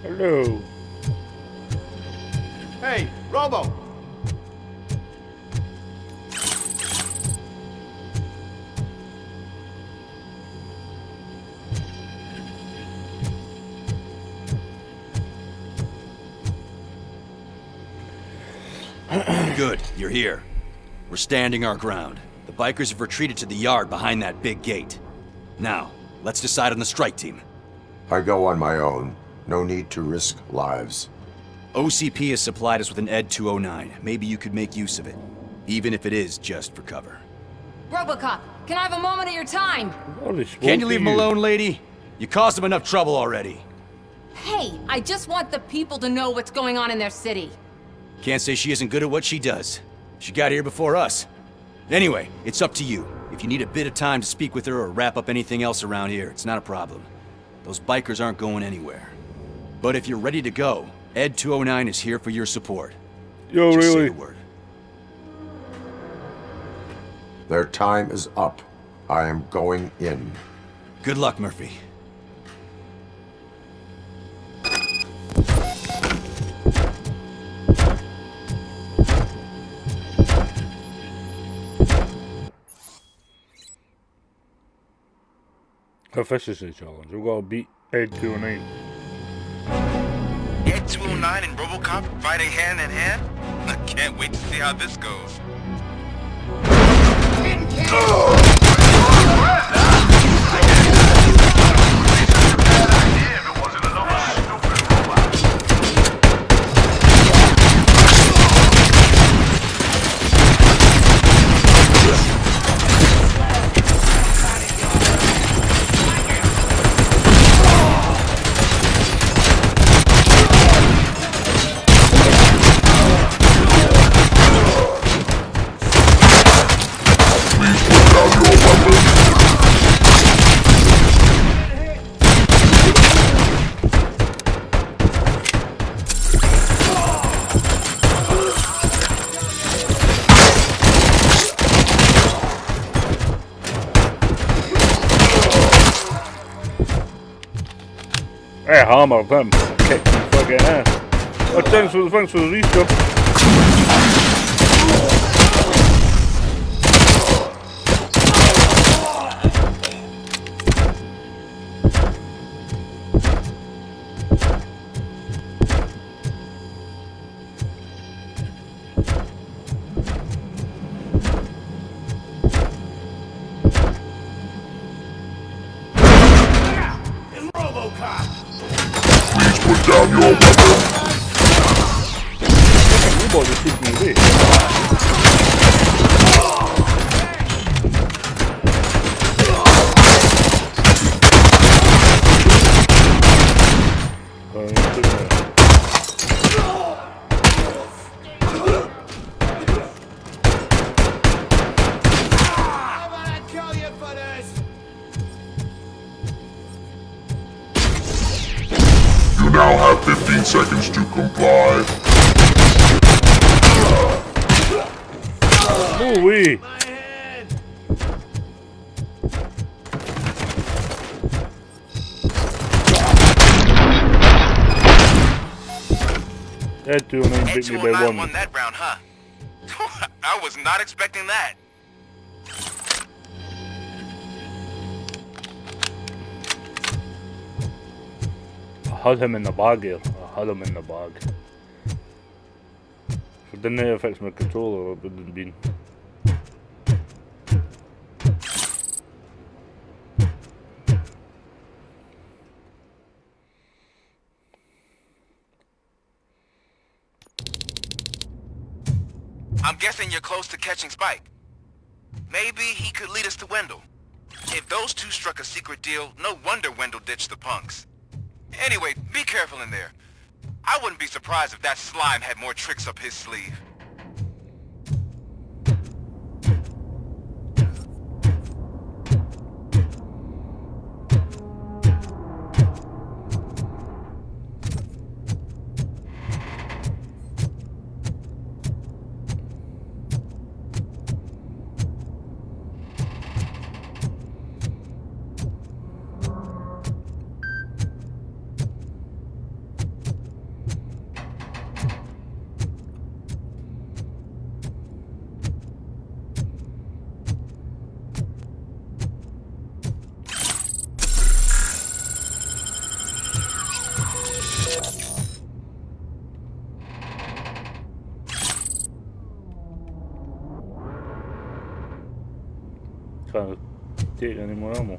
Hello. Hey, Robo! Good, you're here. We're standing our ground. The bikers have retreated to the yard behind that big gate. Now, let's decide on the strike team. I go on my own. No need to risk lives. OCP has supplied us with an ED 209. Maybe you could make use of it, even if it is just for cover. Robocop, can I have a moment of your time? Can you leave him alone, lady? You caused him enough trouble already. Hey, I just want the people to know what's going on in their city. Can't say she isn't good at what she does. She got here before us. Anyway, it's up to you. If you need a bit of time to speak with her or wrap up anything else around here, it's not a problem. Those bikers aren't going anywhere. But if you're ready to go, ED 209 is here for your support. Yo, Just say really? the word. Their time is up. I am going in. Good luck, Murphy. Efficiency challenge. We've got to beat Ed 209. Ed 209 and Robocop fighting hand in hand? I can't wait to see how this goes. Hey, hammer him. Kick some fucking ass. Oh, thanks for the resub. Put down your weapon. You boys are shooting me. You now have 15 seconds to comply. Ooh-wee. Ed 209 Ed beat me by 209 one. won that round, huh? I was not expecting that. I had him in the bag here. I had him in the bag. If it didn't affect my controller, it wouldn't have been. I'm guessing you're close to catching Spike. Maybe he could lead us to Wendell. If those two struck a secret deal, no wonder Wendell ditched the punks. Anyway, be careful in there. I wouldn't be surprised if that slime had more tricks up his sleeve. can't take any more ammo.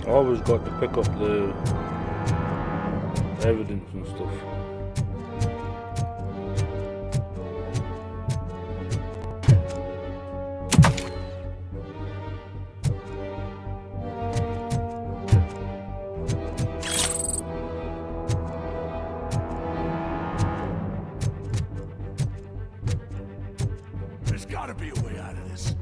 Always got to pick up the evidence and stuff. There's gotta be a way out of this.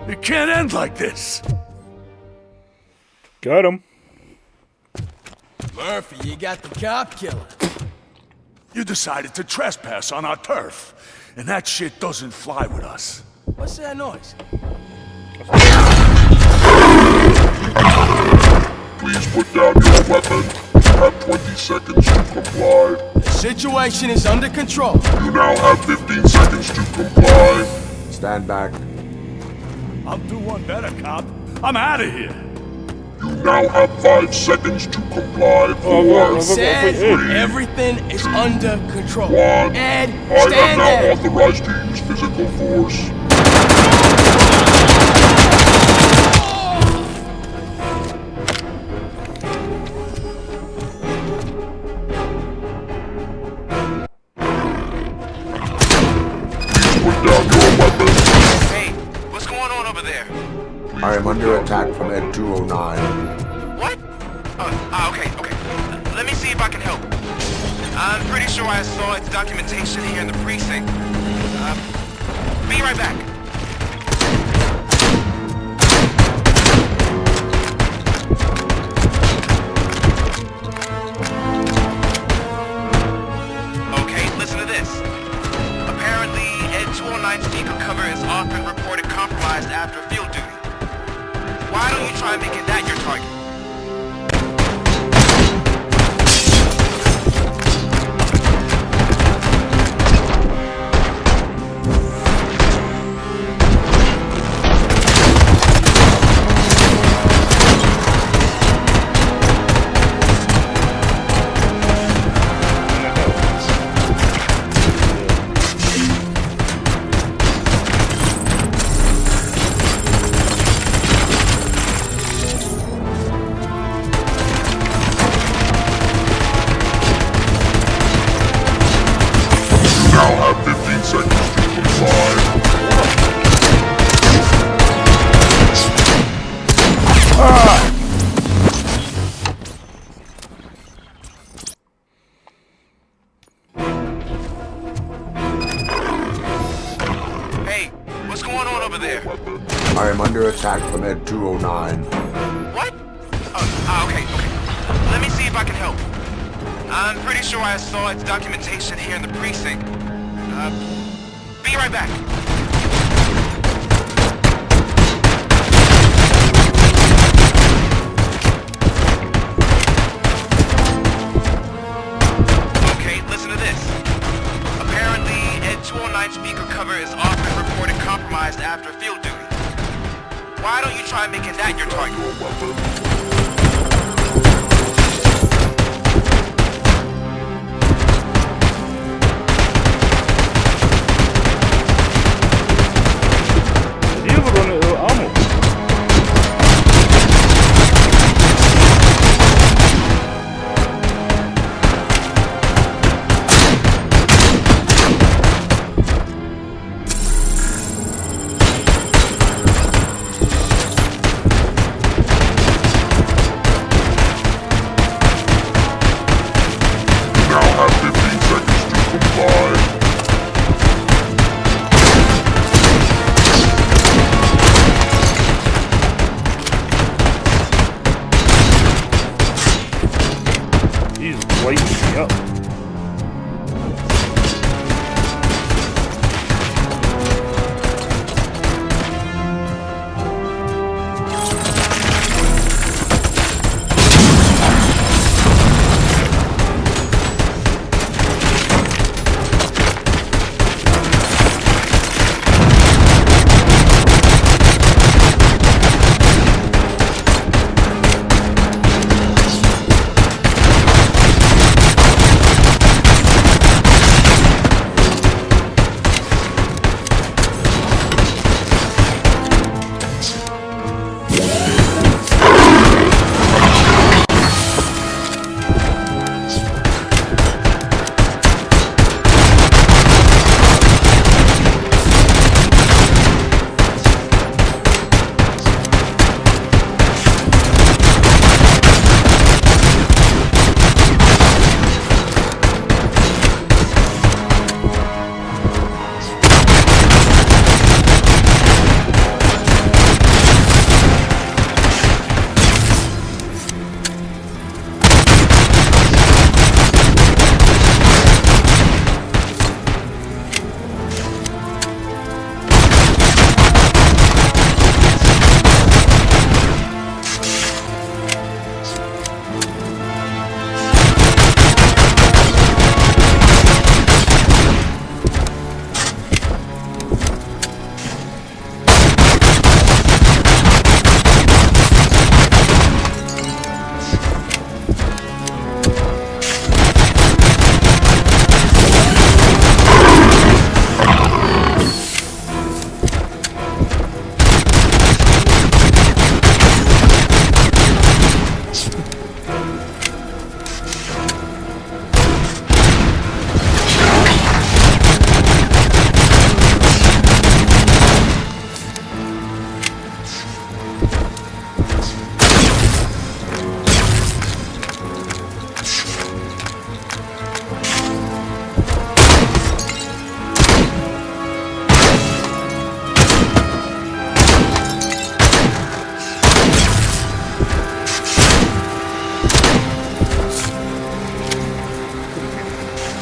It can't end like this. Got him. Murphy, you got the cop killer. You decided to trespass on our turf, and that shit doesn't fly with us. What's that noise? Please put down your weapon. You have 20 seconds to comply. The situation is under control. You now have 15 seconds to comply. Stand back. I'll do one better, cop. I'm out of here. You now have 5 seconds to comply. 4, Said 3, everything is under control. 1. Ed, I am stand now there. authorized to use physical force. Put down your weapon. Hey, what's going on over there? I am under attack from Ed 209. What? Okay. Let me see if I can help. I'm pretty sure I saw its documentation here in the precinct. Be right back. Okay, listen to this. Apparently, Ed 209's speaker cover is often reported compromised after field duty. Why don't you try making that your target? Now have 15 seconds to comply. Hey, what's going on over there? I am under attack from Ed 209. What? Okay. Let me see if I can help. I'm pretty sure I saw its documentation here in the precinct. Be Be right back. Okay, listen to this. Apparently, a 209 speaker cover is often reported compromised after field duty. Why don't you try making that your target? Did you ever run out of ammo? You now have 15 seconds to comply. He's lighting me up.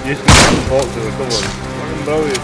Just talk to her, come on. Fucking brilliant.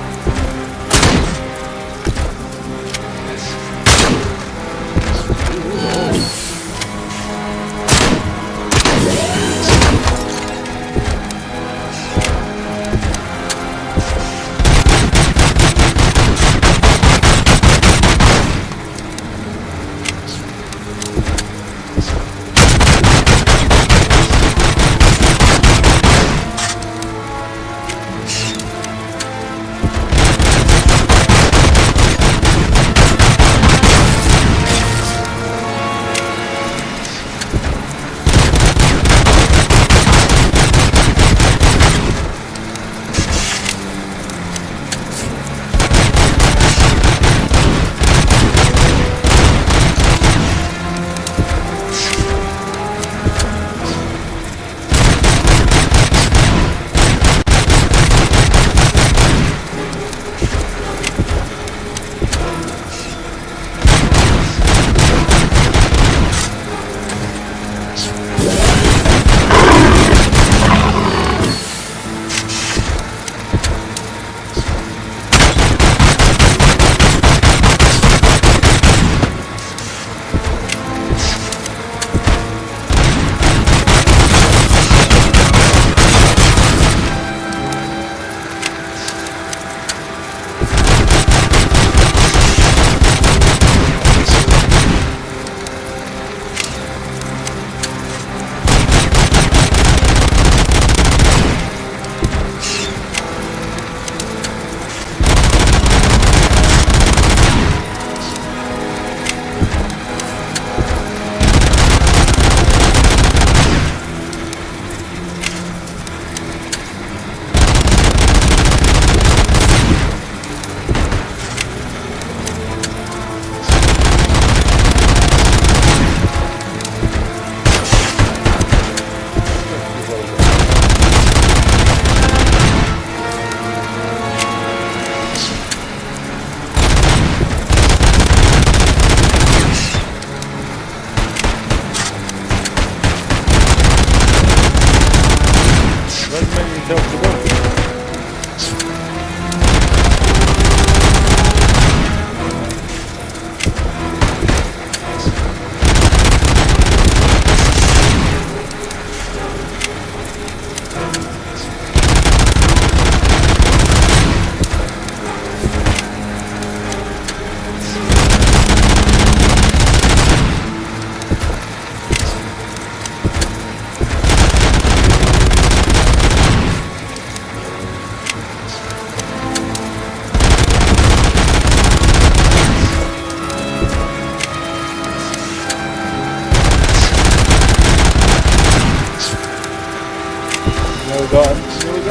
we got him. Here we go.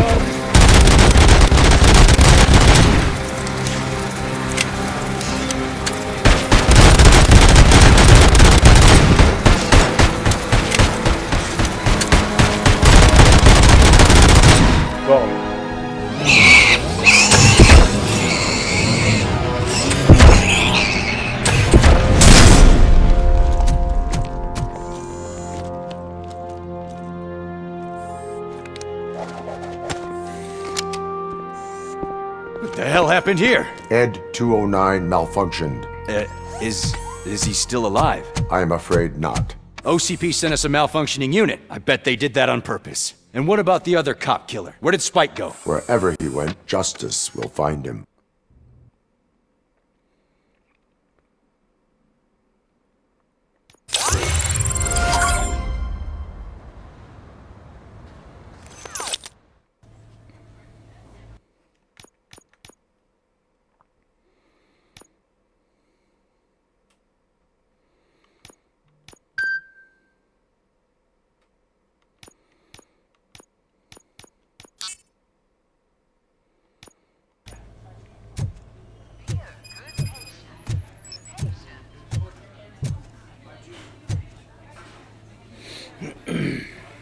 Got him. What the hell happened here? Ed 209 malfunctioned. Is he still alive? I am afraid not. OCP sent us a malfunctioning unit. I bet they did that on purpose. And what about the other cop killer? Where did Spike go? Wherever he went, justice will find him.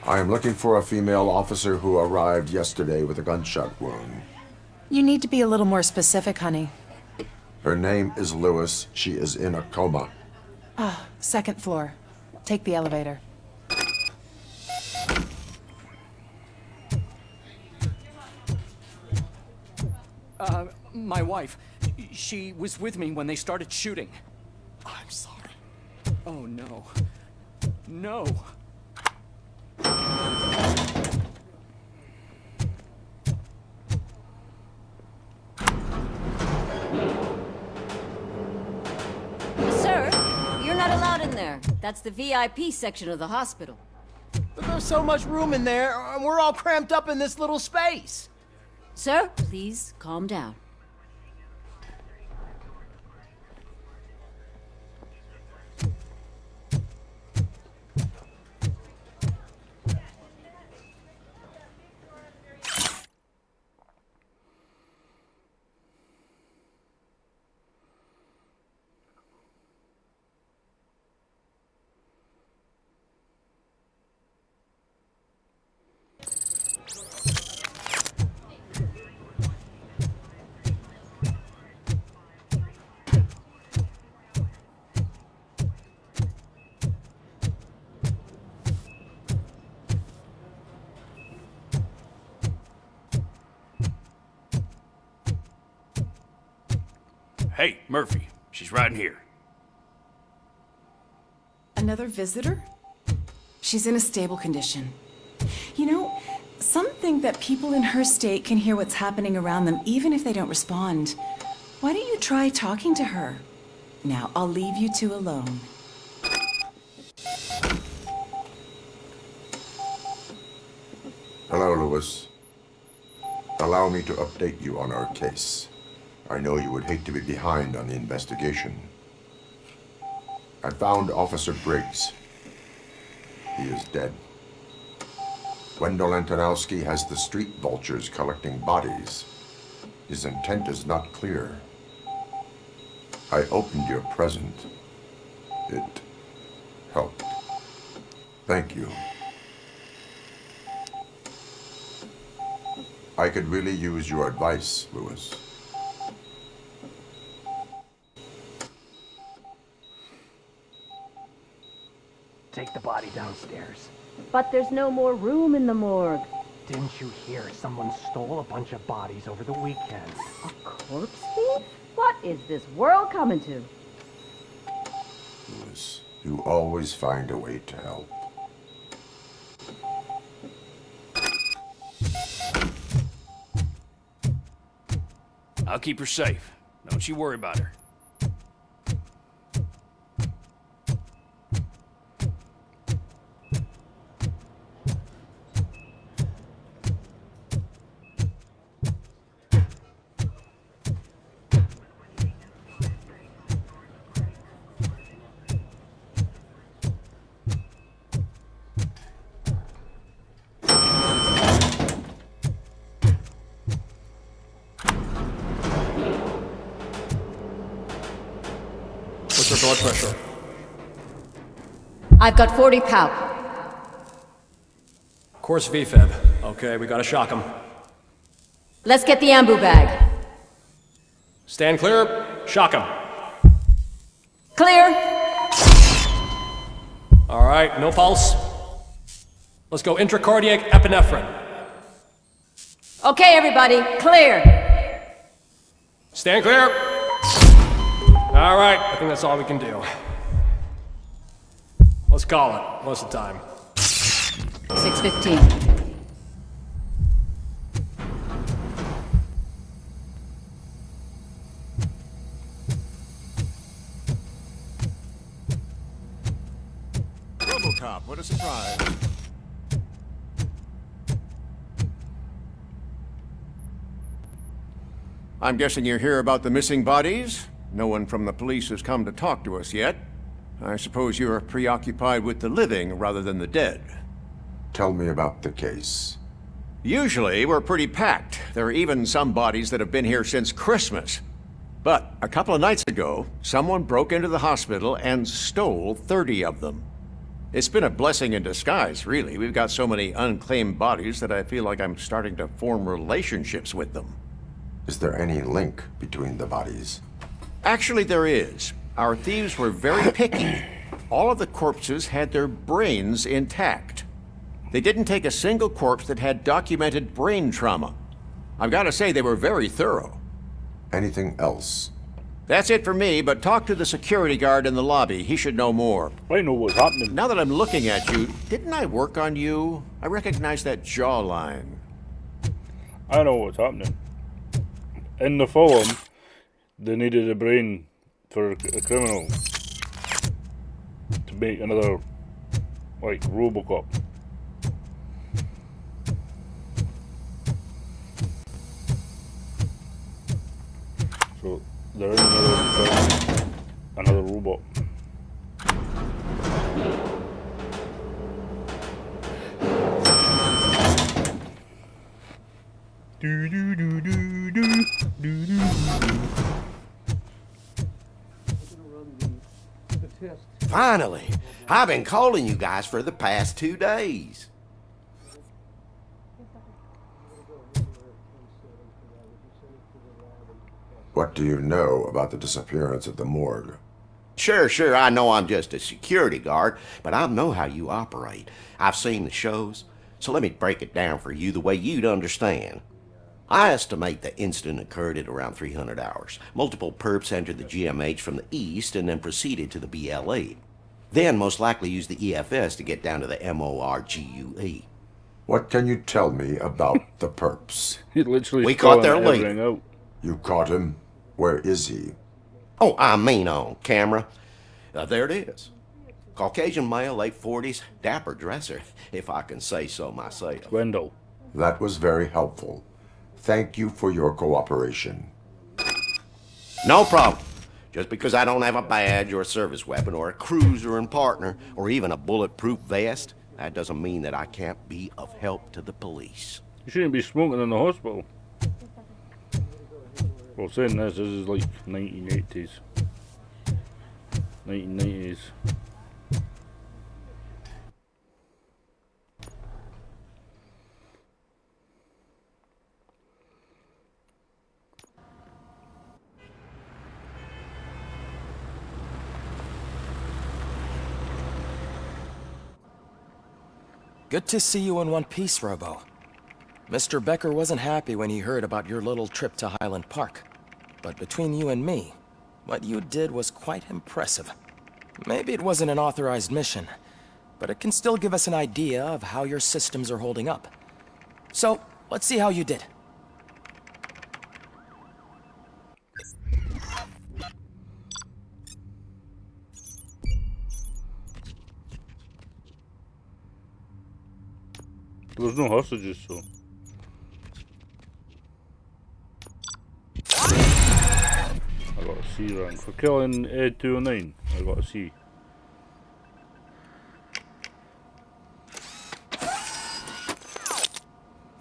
I am looking for a female officer who arrived yesterday with a gunshot wound. You need to be a little more specific, honey. Her name is Lewis. She is in a coma. Second floor. Take the elevator. My wife. She was with me when they started shooting. I'm sorry. Oh, no. No. Sir, you're not allowed in there. That's the VIP section of the hospital. But there's so much room in there, and we're all cramped up in this little space. Sir, please calm down. Hey, Murphy. She's right in here. Another visitor? She's in a stable condition. You know, some think that people in her state can hear what's happening around them even if they don't respond. Why don't you try talking to her? Now, I'll leave you two alone. Hello, Lewis. Allow me to update you on our case. I know you would hate to be behind on the investigation. I found Officer Briggs. He is dead. Wendell Antonowski has the street vultures collecting bodies. His intent is not clear. I opened your present. It helped. Thank you. I could really use your advice, Lewis. Take the body downstairs. But there's no more room in the morgue. Didn't you hear someone stole a bunch of bodies over the weekend? A corpse thief? What is this world coming to? Lewis, you always find a way to help. I'll keep her safe. Don't you worry about her. blood pressure? I've got 40 pow. Course VFib. Okay, we gotta shock him. Let's get the ambu bag. Stand clear. Shock him. Clear. All right, no pulse. Let's go intracardiac epinephrine. Okay, everybody, clear. Stand clear. All right, I think that's all we can do. Let's call it. What's the time? 6:15. Robocop, what a surprise. I'm guessing you're here about the missing bodies? No one from the police has come to talk to us yet. I suppose you're preoccupied with the living rather than the dead. Tell me about the case. Usually, we're pretty packed. There are even some bodies that have been here since Christmas. But a couple of nights ago, someone broke into the hospital and stole 30 of them. It's been a blessing in disguise, really. We've got so many unclaimed bodies that I feel like I'm starting to form relationships with them. Is there any link between the bodies? Actually, there is. Our thieves were very picky. All of the corpses had their brains intact. They didn't take a single corpse that had documented brain trauma. I've got to say, they were very thorough. Anything else? That's it for me, but talk to the security guard in the lobby. He should know more. I know what's happening. Now that I'm looking at you, didn't I work on you? I recognize that jawline. I know what's happening. In the film, they needed a brain for a criminal to make another, like, Robocop. So they're in another robot. Do do do do do do do. Finally! I've been calling you guys for the past 2 days. What do you know about the disappearance at the morgue? Sure, I know I'm just a security guard, but I know how you operate. I've seen the shows, so let me break it down for you the way you'd understand. I estimate the incident occurred at around 300 hours. Multiple perps entered the GMH from the east and then proceeded to the BLE. Then most likely used the EFS to get down to the MORGUE. What can you tell me about the perps? We caught their lead. You caught him? Where is he? Oh, I mean on camera. There it is. Caucasian male, late 40s, dapper dresser, if I can say so myself. Wendell. That was very helpful. Thank you for your cooperation. No problem. Just because I don't have a badge or a service weapon or a cruiser and partner or even a bulletproof vest, that doesn't mean that I can't be of help to the police. You shouldn't be smoking in the hospital. Well, saying this is like 1980s. 1990s. Good to see you in one piece, Robo. Mr. Becker wasn't happy when he heard about your little trip to Highland Park. But between you and me, what you did was quite impressive. Maybe it wasn't an authorized mission, but it can still give us an idea of how your systems are holding up. So, let's see how you did. There's no hostages, so. I got a C rank. For killing Ed 209, I got a C.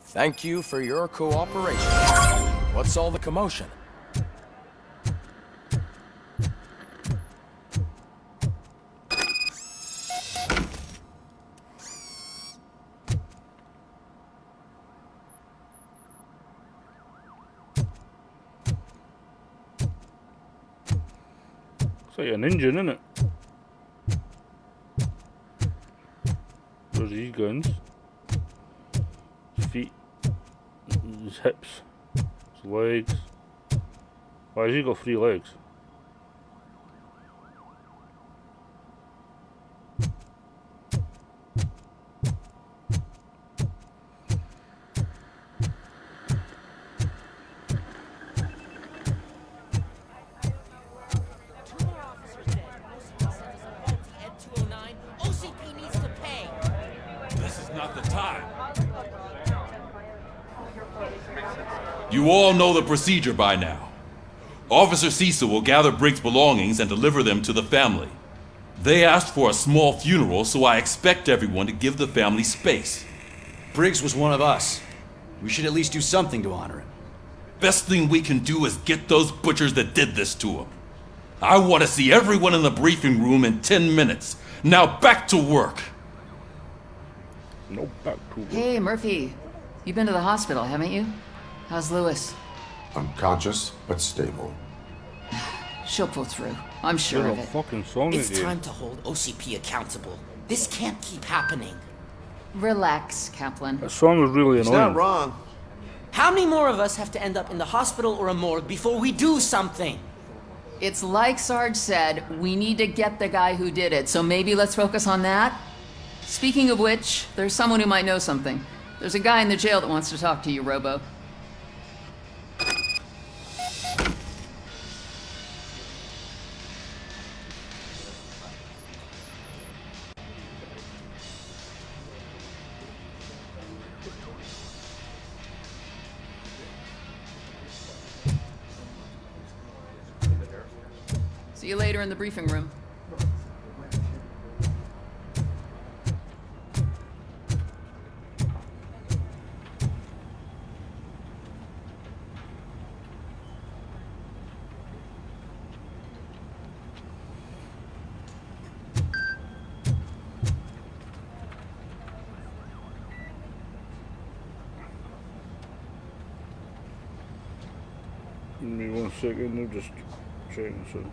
Thank you for your cooperation. What's all the commotion? like an engine, isn't it? There's these guns. His feet. His hips. His legs. Why has he got 3 legs? You all know the procedure by now. Officer Cecil will gather Briggs' belongings and deliver them to the family. They asked for a small funeral, so I expect everyone to give the family space. Briggs was one of us. We should at least do something to honor him. Best thing we can do is get those butchers that did this to him. I want to see everyone in the briefing room in 10 minutes. Now back to work. No, back to work. Hey, Murphy. You've been to the hospital, haven't you? How's Lewis? Unconscious, but stable. She'll pull through. I'm sure of it. Fucking song It's again. time to hold OCP accountable. This can't keep happening. Relax, Kaplan. That song was really He's annoying. not wrong. How many more of us have to end up in the hospital or a morgue before we do something? It's like Sarge said, we need to get the guy who did it, so maybe let's focus on that? Speaking of which, there's someone who might know something. There's a guy in the jail that wants to talk to you, Robo. See you later in the briefing room. Give me 1 second, I'm just checking so.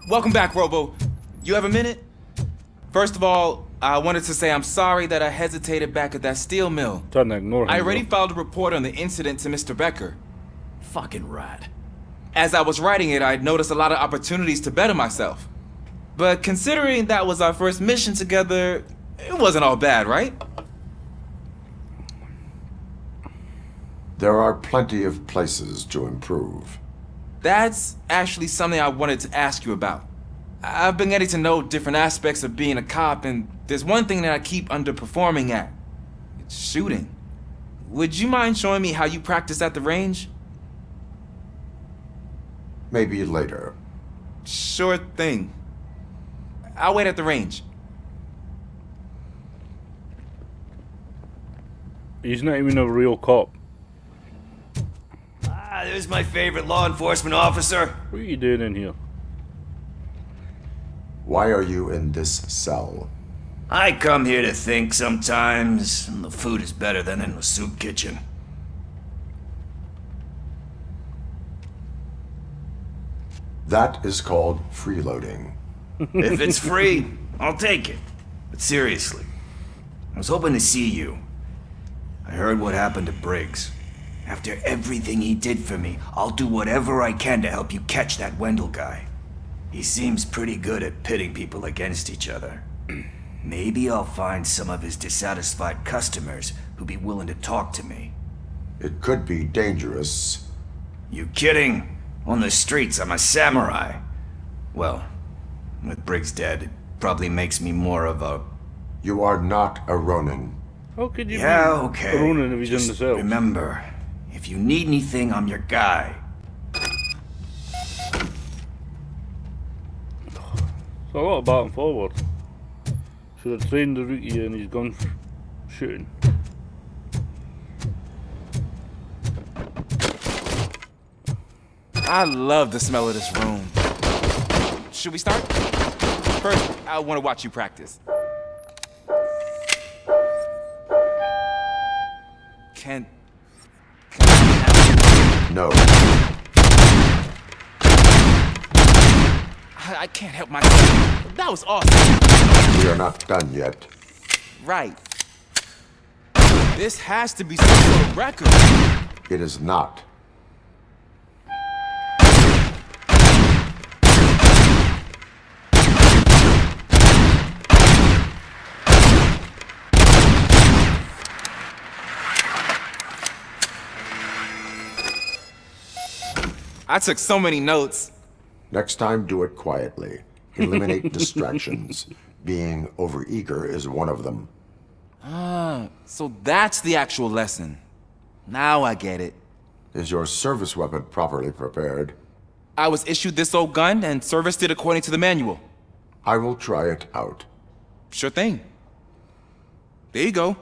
Welcome back, Robo. You have a minute? First of all, I wanted to say I'm sorry that I hesitated back at that steel mill. Trying to ignore him. I already filed a report on the incident to Mr. Becker. Fucking rat. As I was writing it, I'd noticed a lot of opportunities to better myself. But considering that was our first mission together, it wasn't all bad, right? There are plenty of places to improve. That's actually something I wanted to ask you about. I've been getting to know different aspects of being a cop, and there's one thing that I keep underperforming at. It's shooting. Would you mind showing me how you practice at the range? Maybe later. Sure thing. I'll wait at the range. He's not even a real cop. Ah, there's my favorite law enforcement officer. What are you doing in here? Why are you in this cell? I come here to think sometimes, and the food is better than in the soup kitchen. That is called freeloading. If it's free, I'll take it. But seriously, I was hoping to see you. I heard what happened to Briggs. After everything he did for me, I'll do whatever I can to help you catch that Wendell guy. He seems pretty good at pitting people against each other. Maybe I'll find some of his dissatisfied customers who'd be willing to talk to me. It could be dangerous. You kidding? On the streets, I'm a samurai. Well, with Briggs dead, it probably makes me more of a... You are not a Ronin. How could you Yeah, be okay. a Ronin if he's in the Just cell? remember, if you need anything, I'm your guy. It's a lot of back and forward. Should have trained the rookie in his gun shooting. I love the smell of this room. Should we start? First, I want to watch you practice. Can... No. I can't help myself. That was awesome. We are not done yet. Right. This has to be some sort of record. It is not. I took so many notes. Next time, do it quietly. Eliminate distractions. Being overeager is one of them. Ah, so that's the actual lesson. Now I get it. Is your service weapon properly prepared? I was issued this old gun and serviced it according to the manual. I will try it out. Sure thing. There you go.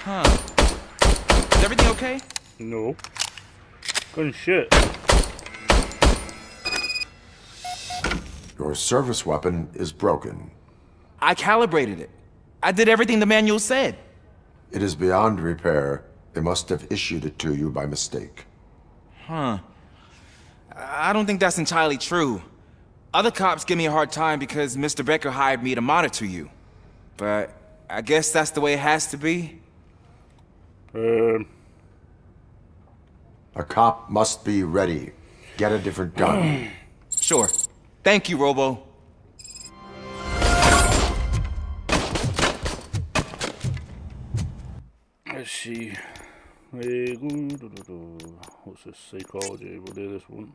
Huh. Is everything okay? No. Good shit. Your service weapon is broken. I calibrated it. I did everything the manual said. It is beyond repair. They must have issued it to you by mistake. Huh. I don't think that's entirely true. Other cops give me a hard time because Mr. Becker hired me to monitor you. But I guess that's the way it has to be. A cop must be ready. Get a different gun. Sure. Thank you, Robo. Let's see. What's this? Psychology. We'll do this one.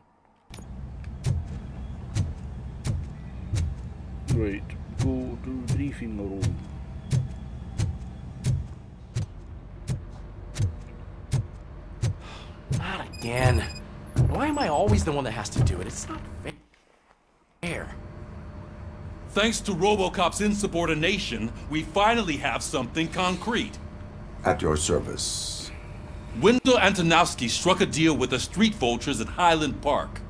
Right. Go to briefing room. Not again. Why am I always the one that has to do it? It's not fair. Thanks to Robocop's insubordination, we finally have something concrete. At your service. Wendell Antonowski struck a deal with the street vultures at Highland Park.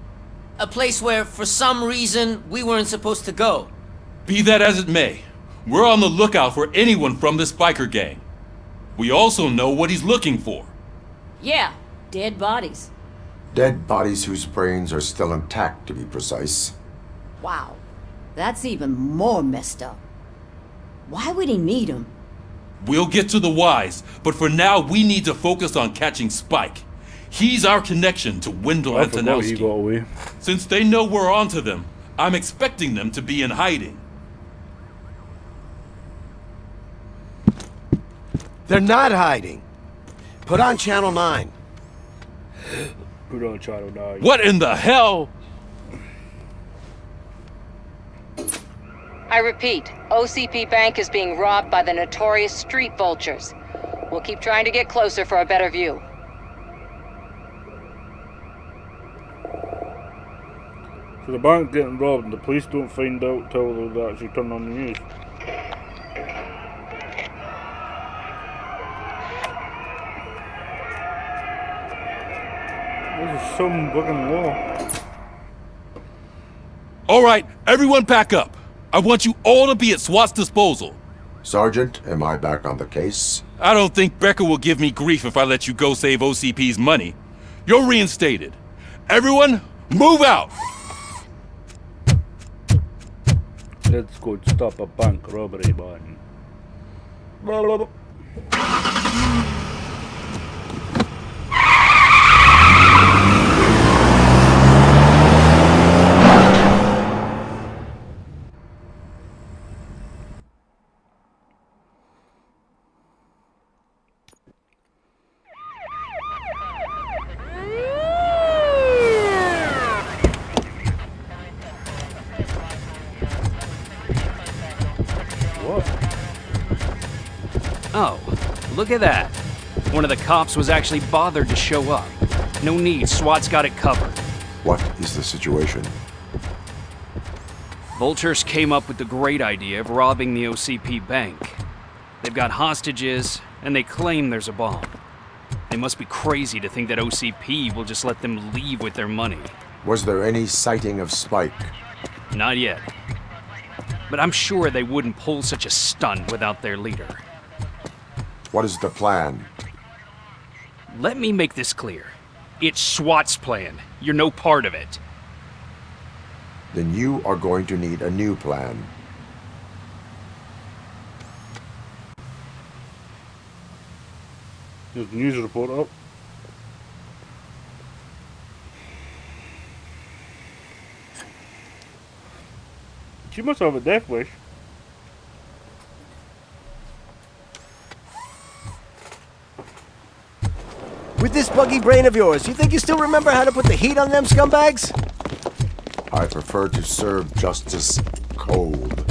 A place where, for some reason, we weren't supposed to go. Be that as it may, we're on the lookout for anyone from this biker gang. We also know what he's looking for. Yeah, dead bodies. Dead bodies whose brains are still intact, to be precise. Wow, that's even more messed up. Why would he need them? We'll get to the whys, but for now we need to focus on catching Spike. He's our connection to Wendell Antonowski. He got away. Since they know we're onto them, I'm expecting them to be in hiding. They're not hiding. Put on Channel 9. Put on Channel 9. What in the hell? I repeat, OCP Bank is being robbed by the notorious street vultures. We'll keep trying to get closer for a better view. So the bank's getting robbed and the police don't find out till they actually turn on the news. This is some fucking law. Alright, everyone pack up. I want you all to be at SWAT's disposal. Sergeant, am I back on the case? I don't think Becker will give me grief if I let you go save OCP's money. You're reinstated. Everyone, move out! Let's go stop a bank robbery, man. Blah, blah, blah. Oh, look at that. One of the cops was actually bothered to show up. No need, SWAT's got it covered. What is the situation? Vultures came up with the great idea of robbing the OCP bank. They've got hostages, and they claim there's a bomb. They must be crazy to think that OCP will just let them leave with their money. Was there any sighting of Spike? Not yet. But I'm sure they wouldn't pull such a stunt without their leader. What is the plan? Let me make this clear. It's SWAT's plan. You're no part of it. Then you are going to need a new plan. There's a news report up. She must have a death wish. With this buggy brain of yours, you think you still remember how to put the heat on them scumbags? I prefer to serve justice cold.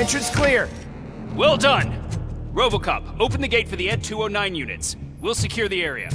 Entrance clear. Well done. Robocop, open the gate for the Ed 209 units. We'll secure the area.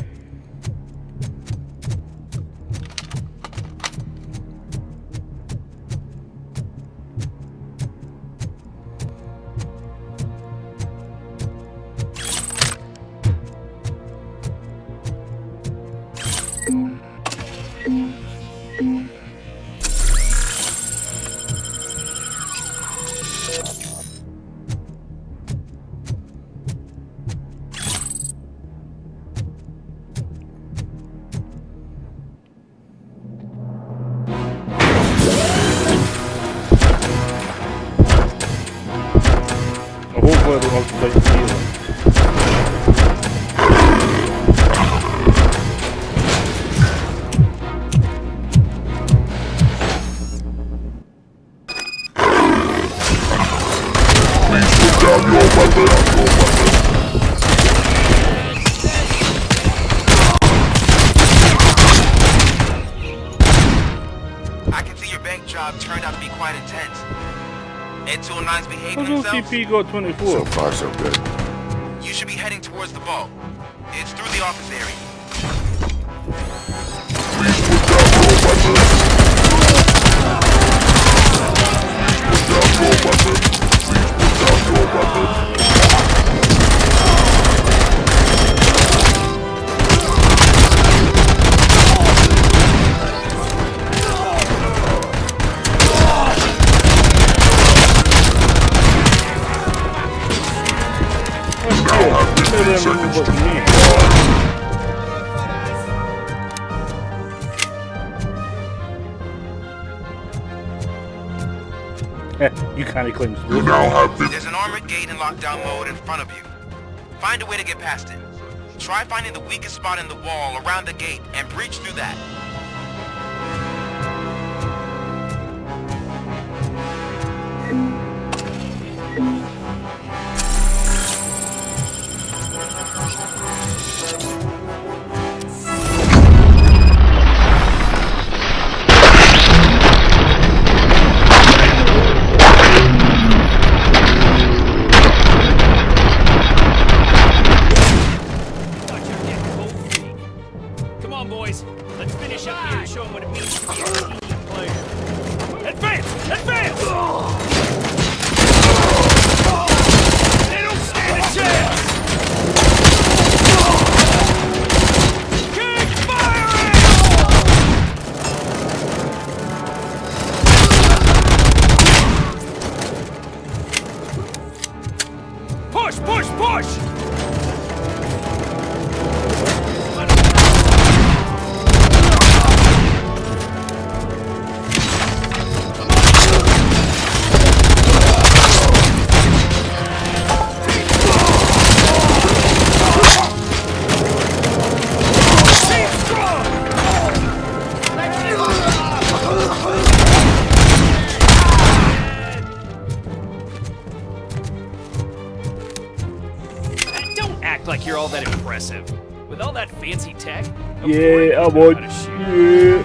I can see your bank job turned out to be quite intense. Ed 209's behaving How's himself? OCP go 24? So far, so good. You should be heading towards the vault. It's through the office area. You kind of claim You now have There's an armored gate in lockdown mode in front of you. Find a way to get past it. Try finding the weakest spot in the wall around the gate and breach through that. Come on, boys. Let's finish act like you're all that impressive. With all that fancy tech, Yeah, I would. Yeah.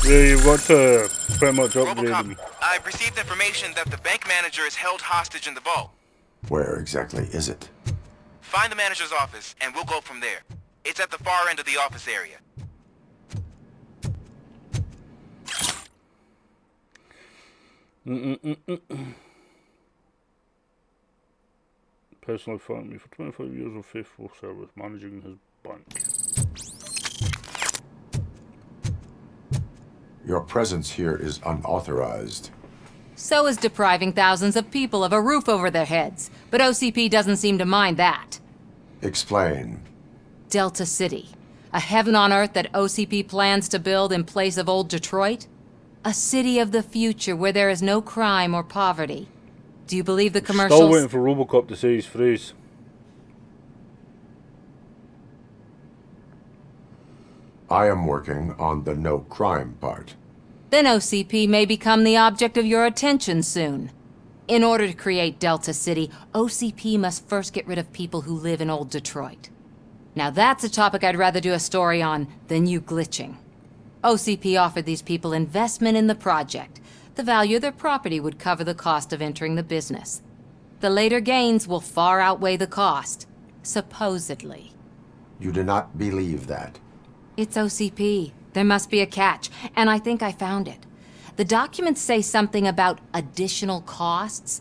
Yeah, you've got to pretty much upgrade them. I've received information that the bank manager is held hostage in the vault. Where exactly is it? Find the manager's office, and we'll go from there. It's at the far end of the office area. Personally found me for 25 years of faithful service managing his bank. Your presence here is unauthorized. So is depriving thousands of people of a roof over their heads. But OCP doesn't seem to mind that. Explain. Delta City. A heaven on earth that OCP plans to build in place of old Detroit? A city of the future where there is no crime or poverty. Do you believe the commercials? Still waiting for Robocop to say his phrase. I am working on the no crime part. Then OCP may become the object of your attention soon. In order to create Delta City, OCP must first get rid of people who live in old Detroit. Now that's a topic I'd rather do a story on than you glitching. OCP offered these people investment in the project. The value of their property would cover the cost of entering the business. The later gains will far outweigh the cost, supposedly. You do not believe that? It's OCP. There must be a catch, and I think I found it. The documents say something about additional costs.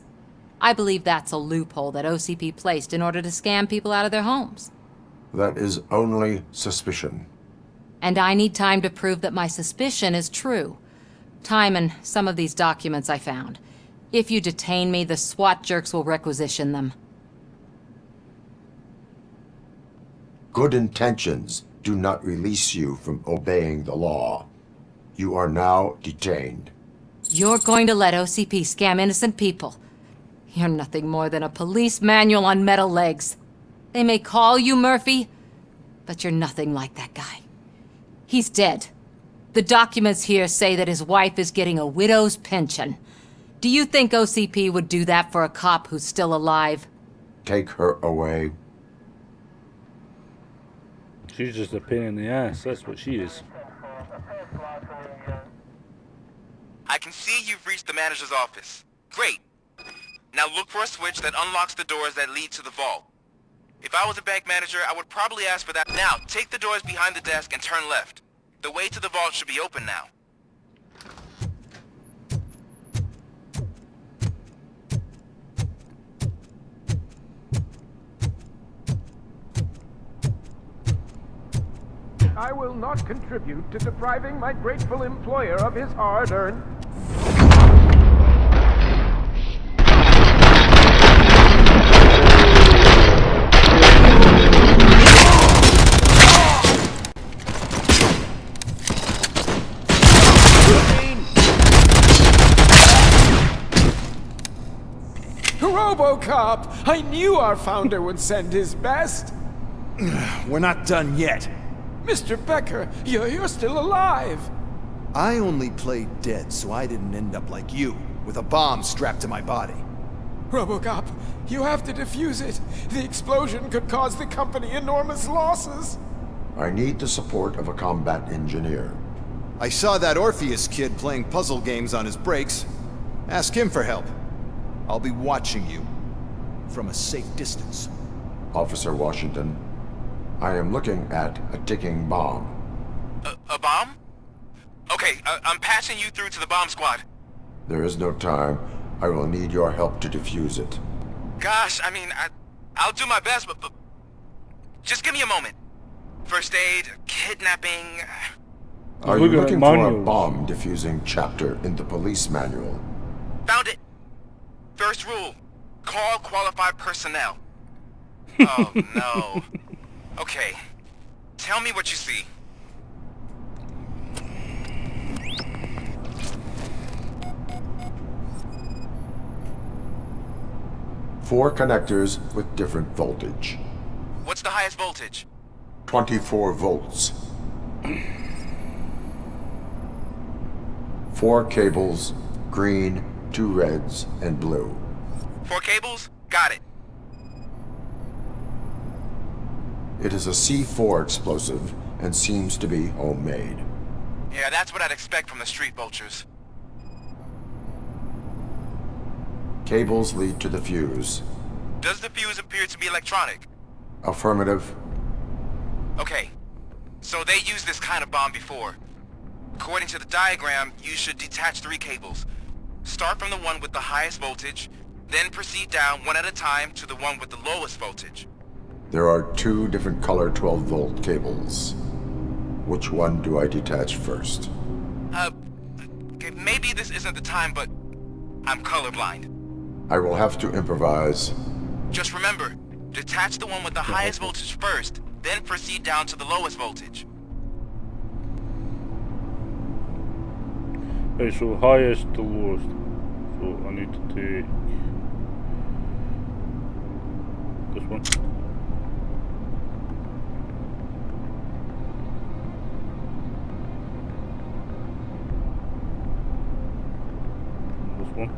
I believe that's a loophole that OCP placed in order to scam people out of their homes. That is only suspicion. And I need time to prove that my suspicion is true. Time and some of these documents I found. If you detain me, the SWAT jerks will requisition them. Good intentions do not release you from obeying the law. You are now detained. You're going to let OCP scam innocent people. You're nothing more than a police manual on metal legs. They may call you Murphy, but you're nothing like that guy. He's dead. The documents here say that his wife is getting a widow's pension. Do you think OCP would do that for a cop who's still alive? Take her away. She's just a pain in the ass, that's what she is. I can see you've reached the manager's office. Great. Now look for a switch that unlocks the doors that lead to the vault. If I was a bank manager, I would probably ask for that. Now, take the doors behind the desk and turn left. The way to the vault should be open now. I will not contribute to depriving my grateful employer of his hard-earned... Robocop! I knew our founder would send his best! We're not done yet. Mr. Becker, you're still alive! I only played dead so I didn't end up like you, with a bomb strapped to my body. Robocop, you have to defuse it. The explosion could cause the company enormous losses. I need the support of a combat engineer. I saw that Orpheus kid playing puzzle games on his breaks. Ask him for help. I'll be watching you from a safe distance. Officer Washington, I am looking at a ticking bomb. A bomb? Okay, I'm passing you through to the bomb squad. There is no time. I will need your help to defuse it. Gosh, I mean, I'll do my best, but just give me a moment. First aid, kidnapping... Are you looking for a bomb defusing chapter in the police manual? Found it! First rule, call qualified personnel. Oh, no. Okay, tell me what you see. Four connectors with different voltage. What's the highest voltage? 24 volts. 4 cables, green, 2 reds, and blue. 4 cables? Got it. It is a C4 explosive and seems to be homemade. Yeah, that's what I'd expect from the street vultures. Cables lead to the fuse. Does the fuse appear to be electronic? Affirmative. Okay, so they used this kind of bomb before. According to the diagram, you should detach 3 cables. Start from the one with the highest voltage, then proceed down one at a time to the one with the lowest voltage. There are 2 different color 12-volt cables. Which one do I detach first? Okay, maybe this isn't the time, but I'm colorblind. I will have to improvise. Just remember, detach the one with the highest voltage first, then proceed down to the lowest voltage. Okay, so highest to lowest. So I need to take this one. This one.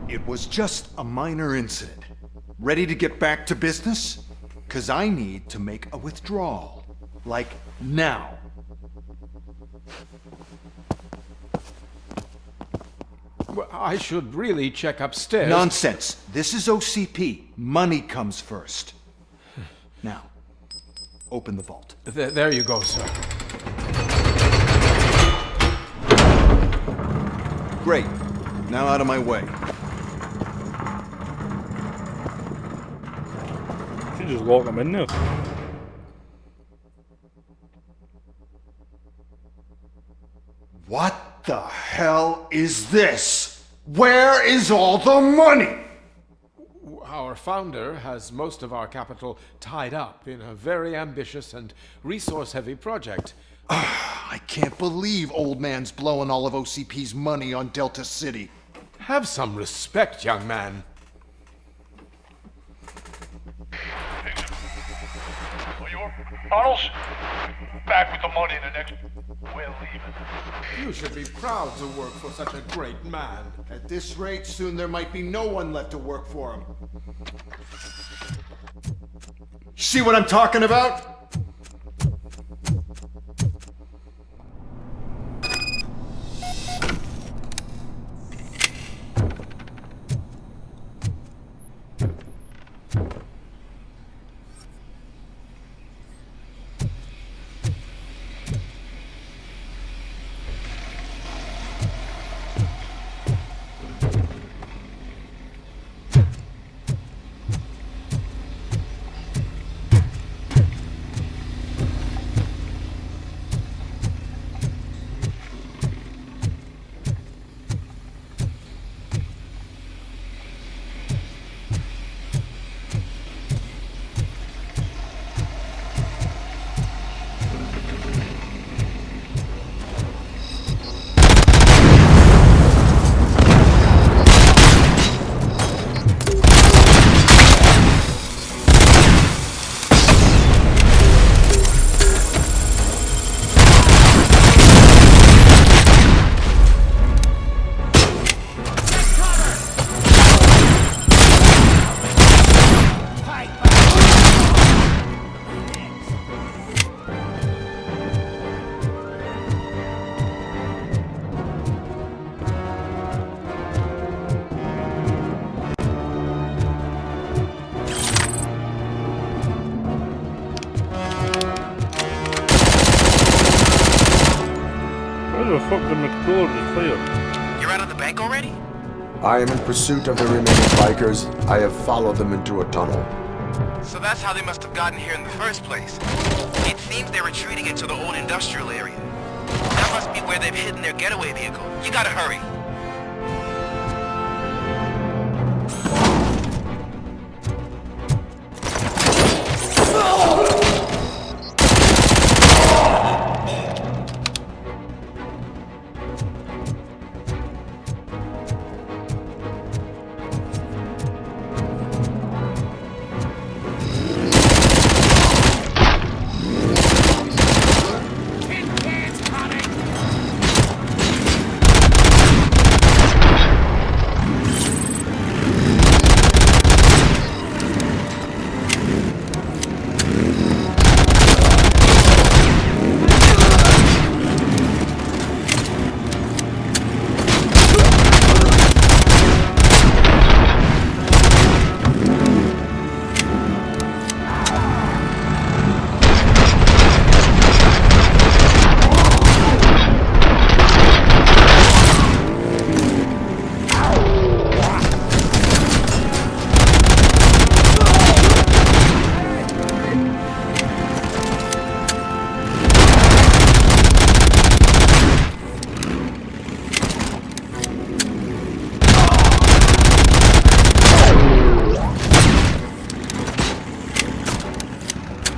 It was just a minor incident. Ready to get back to business? 'Cause I need to make a withdrawal. Like, now. Well, I should really check upstairs. Nonsense. This is OCP. Money comes first. Now, open the vault. There you go, sir. Great. Now out of my way. You just lock them in there. What the hell is this? Where is all the money? Our founder has most of our capital tied up in a very ambitious and resource-heavy project. I can't believe old man's blowing all of OCP's money on Delta City. Have some respect, young man. Arnold's back with the money in the next... We're leaving. You should be proud to work for such a great man. At this rate, soon there might be no one left to work for him. See what I'm talking about? You're out of the bank already? I am in pursuit of the remaining bikers. I have followed them into a tunnel. So that's how they must have gotten here in the first place. It seems they're retreating into the old industrial area. That must be where they've hidden their getaway vehicle. You gotta hurry.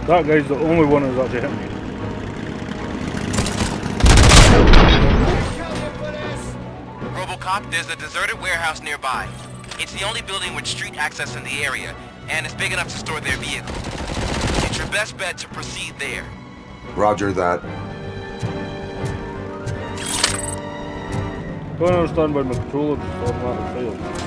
That guy's the only one who's actually hit me. Robocop, there's a deserted warehouse nearby. It's the only building with street access in the area, and it's big enough to store their vehicle. It's your best bet to proceed there. Roger that. Don't understand why my controller just automatically failed.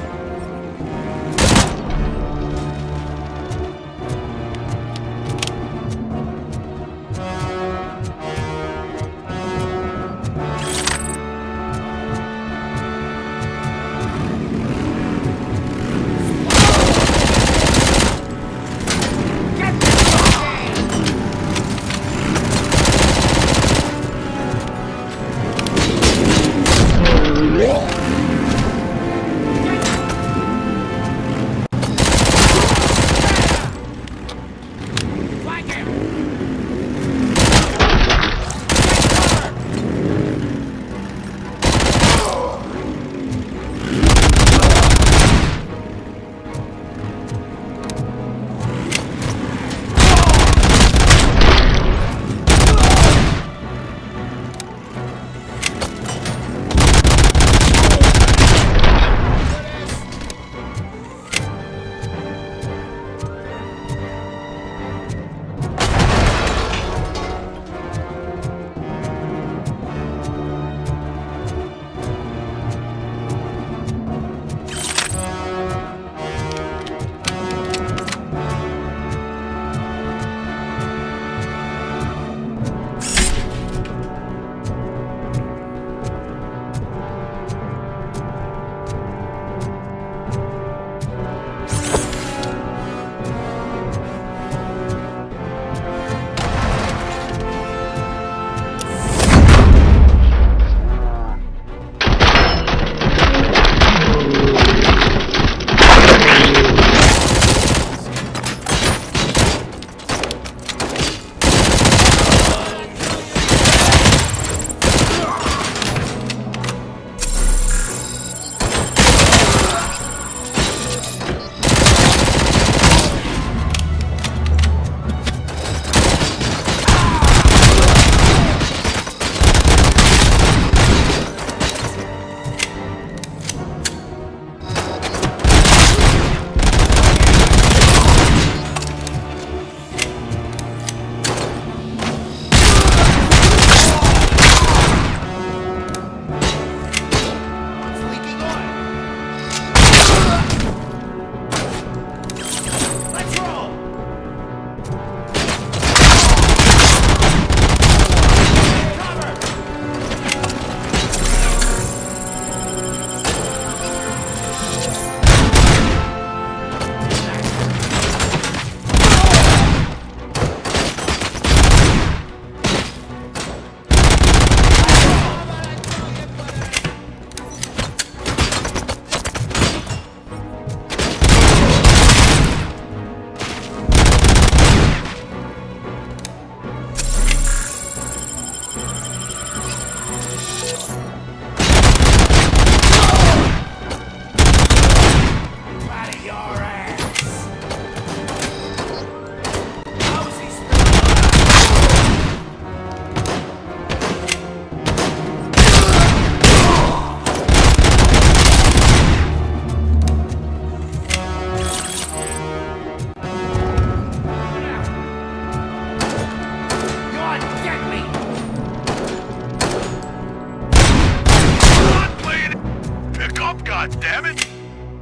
God damn it!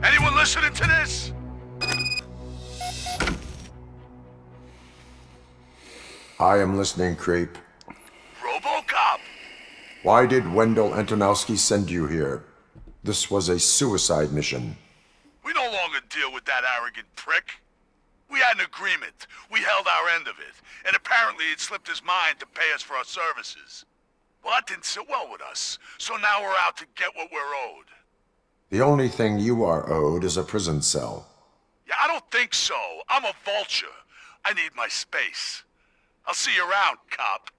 Anyone listening to this? I am listening, Creep. Robocop! Why did Wendell Antonowski send you here? This was a suicide mission. We no longer deal with that arrogant prick. We had an agreement. We held our end of it. And apparently it slipped his mind to pay us for our services. Well, that didn't sit well with us. So now we're out to get what we're owed. The only thing you are owed is a prison cell. Yeah, I don't think so. I'm a vulture. I need my space. I'll see you around, cop.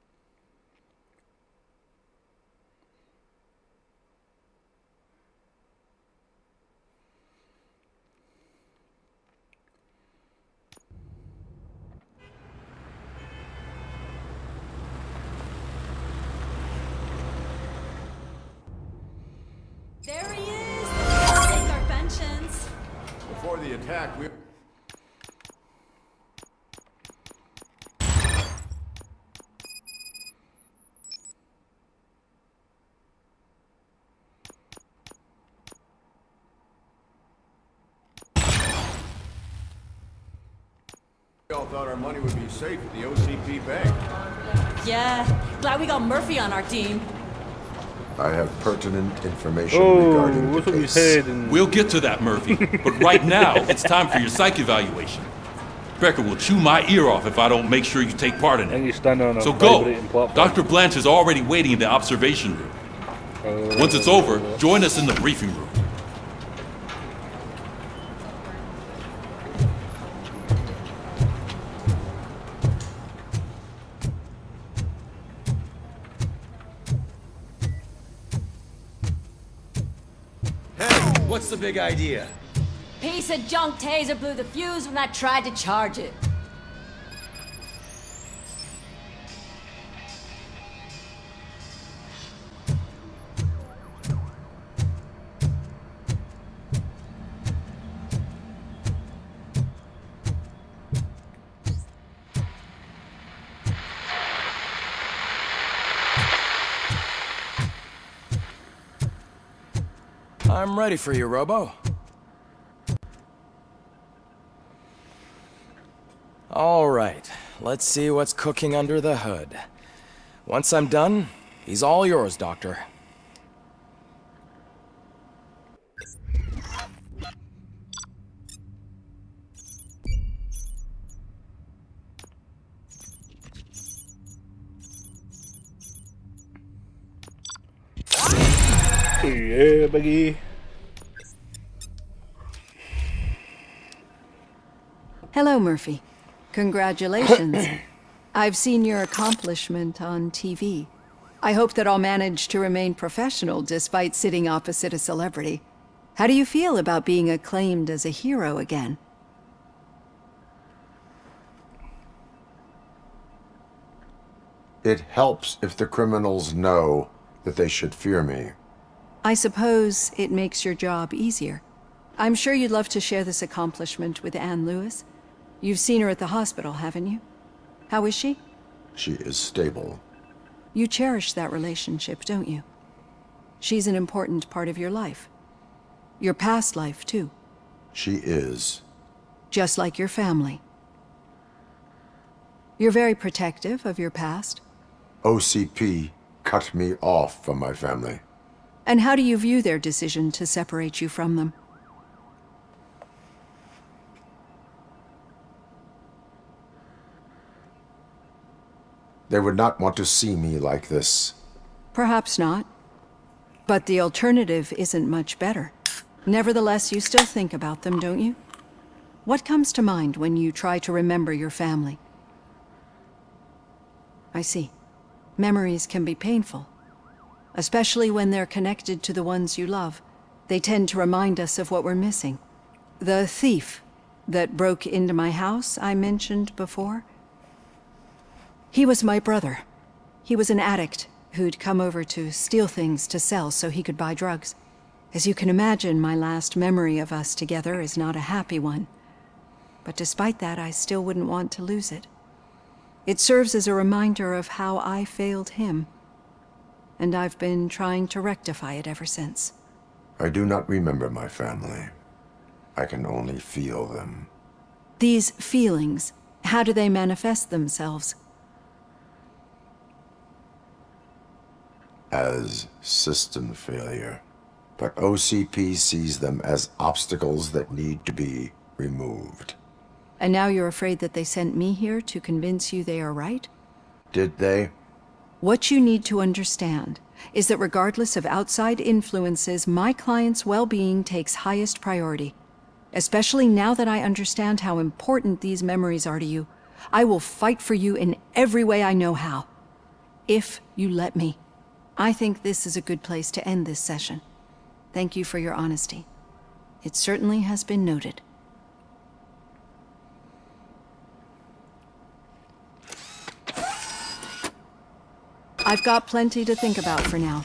Before the attack, we... We all thought our money would be safe at the OCP bank. Yeah, glad we got Murphy on our team. I have pertinent information regarding the case. We'll get to that, Murphy. But right now, it's time for your psych evaluation. Becker will chew my ear off if I don't make sure you take part in it. So go. Dr. Blanche is already waiting in the observation room. Once it's over, join us in the briefing room. What's the big idea? Piece of junk taser blew the fuse when I tried to charge it. I'm ready for you, Robo. All right, let's see what's cooking under the hood. Once I'm done, he's all yours, Doctor. Yeah, Biggie. Hello, Murphy. Congratulations. I've seen your accomplishment on TV. I hope that I'll manage to remain professional despite sitting opposite a celebrity. How do you feel about being acclaimed as a hero again? It helps if the criminals know that they should fear me. I suppose it makes your job easier. I'm sure you'd love to share this accomplishment with Anne Lewis. You've seen her at the hospital, haven't you? How is she? She is stable. You cherish that relationship, don't you? She's an important part of your life. Your past life, too. She is. Just like your family. You're very protective of your past. OCP cut me off from my family. And how do you view their decision to separate you from them? They would not want to see me like this. Perhaps not. But the alternative isn't much better. Nevertheless, you still think about them, don't you? What comes to mind when you try to remember your family? I see. Memories can be painful. Especially when they're connected to the ones you love. They tend to remind us of what we're missing. The thief that broke into my house I mentioned before. He was my brother. He was an addict who'd come over to steal things to sell so he could buy drugs. As you can imagine, my last memory of us together is not a happy one. But despite that, I still wouldn't want to lose it. It serves as a reminder of how I failed him. And I've been trying to rectify it ever since. I do not remember my family. I can only feel them. These feelings, how do they manifest themselves? As system failure. But OCP sees them as obstacles that need to be removed. And now you're afraid that they sent me here to convince you they are right? Did they? What you need to understand is that regardless of outside influences, my client's well-being takes highest priority. Especially now that I understand how important these memories are to you. I will fight for you in every way I know how. If you let me. I think this is a good place to end this session. Thank you for your honesty. It certainly has been noted. I've got plenty to think about for now.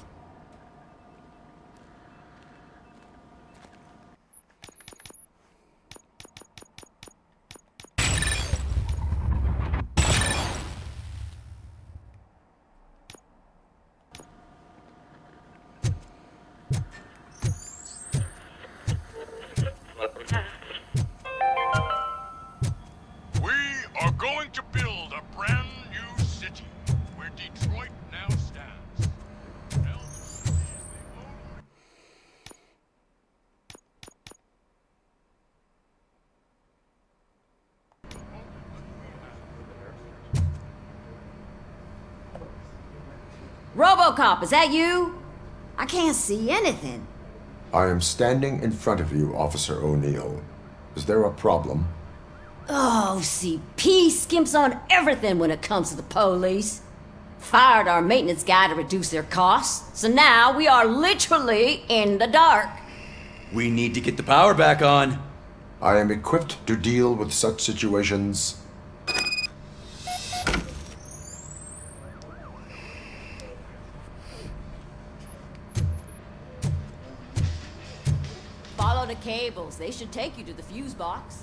Robocop, is that you? I can't see anything. I am standing in front of you, Officer O'Neill. Is there a problem? Oh, CP skimps on everything when it comes to the police. Fired our maintenance guy to reduce their costs, so now we are literally in the dark. We need to get the power back on. I am equipped to deal with such situations. Follow the cables. They should take you to the fuse box.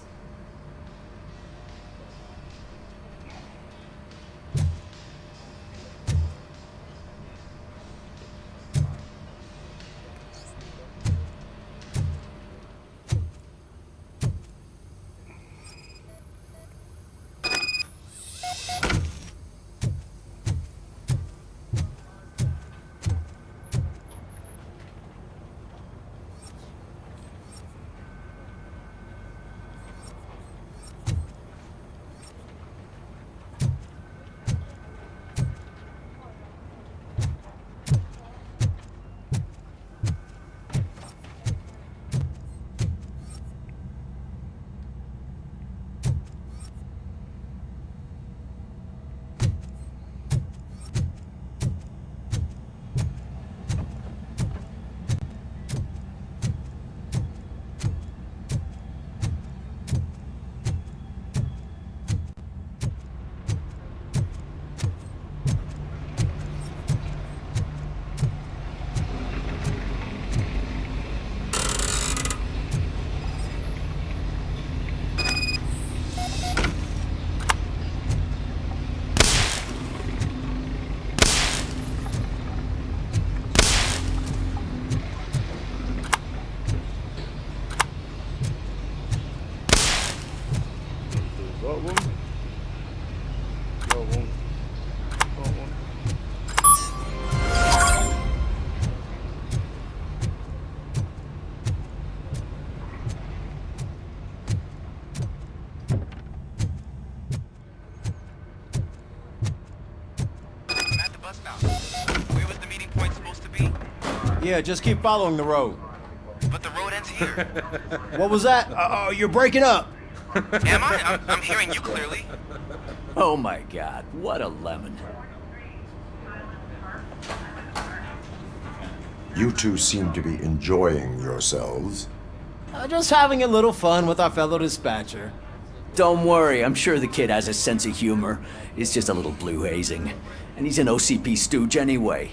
Yeah, just keep following the road. But the road ends here. What was that? Oh, you're breaking up. Am I? I'm hearing you clearly. Oh my god, what a lemon. You two seem to be enjoying yourselves. Just having a little fun with our fellow dispatcher. Don't worry, I'm sure the kid has a sense of humor. It's just a little blue hazing. And he's an OCP stooge anyway.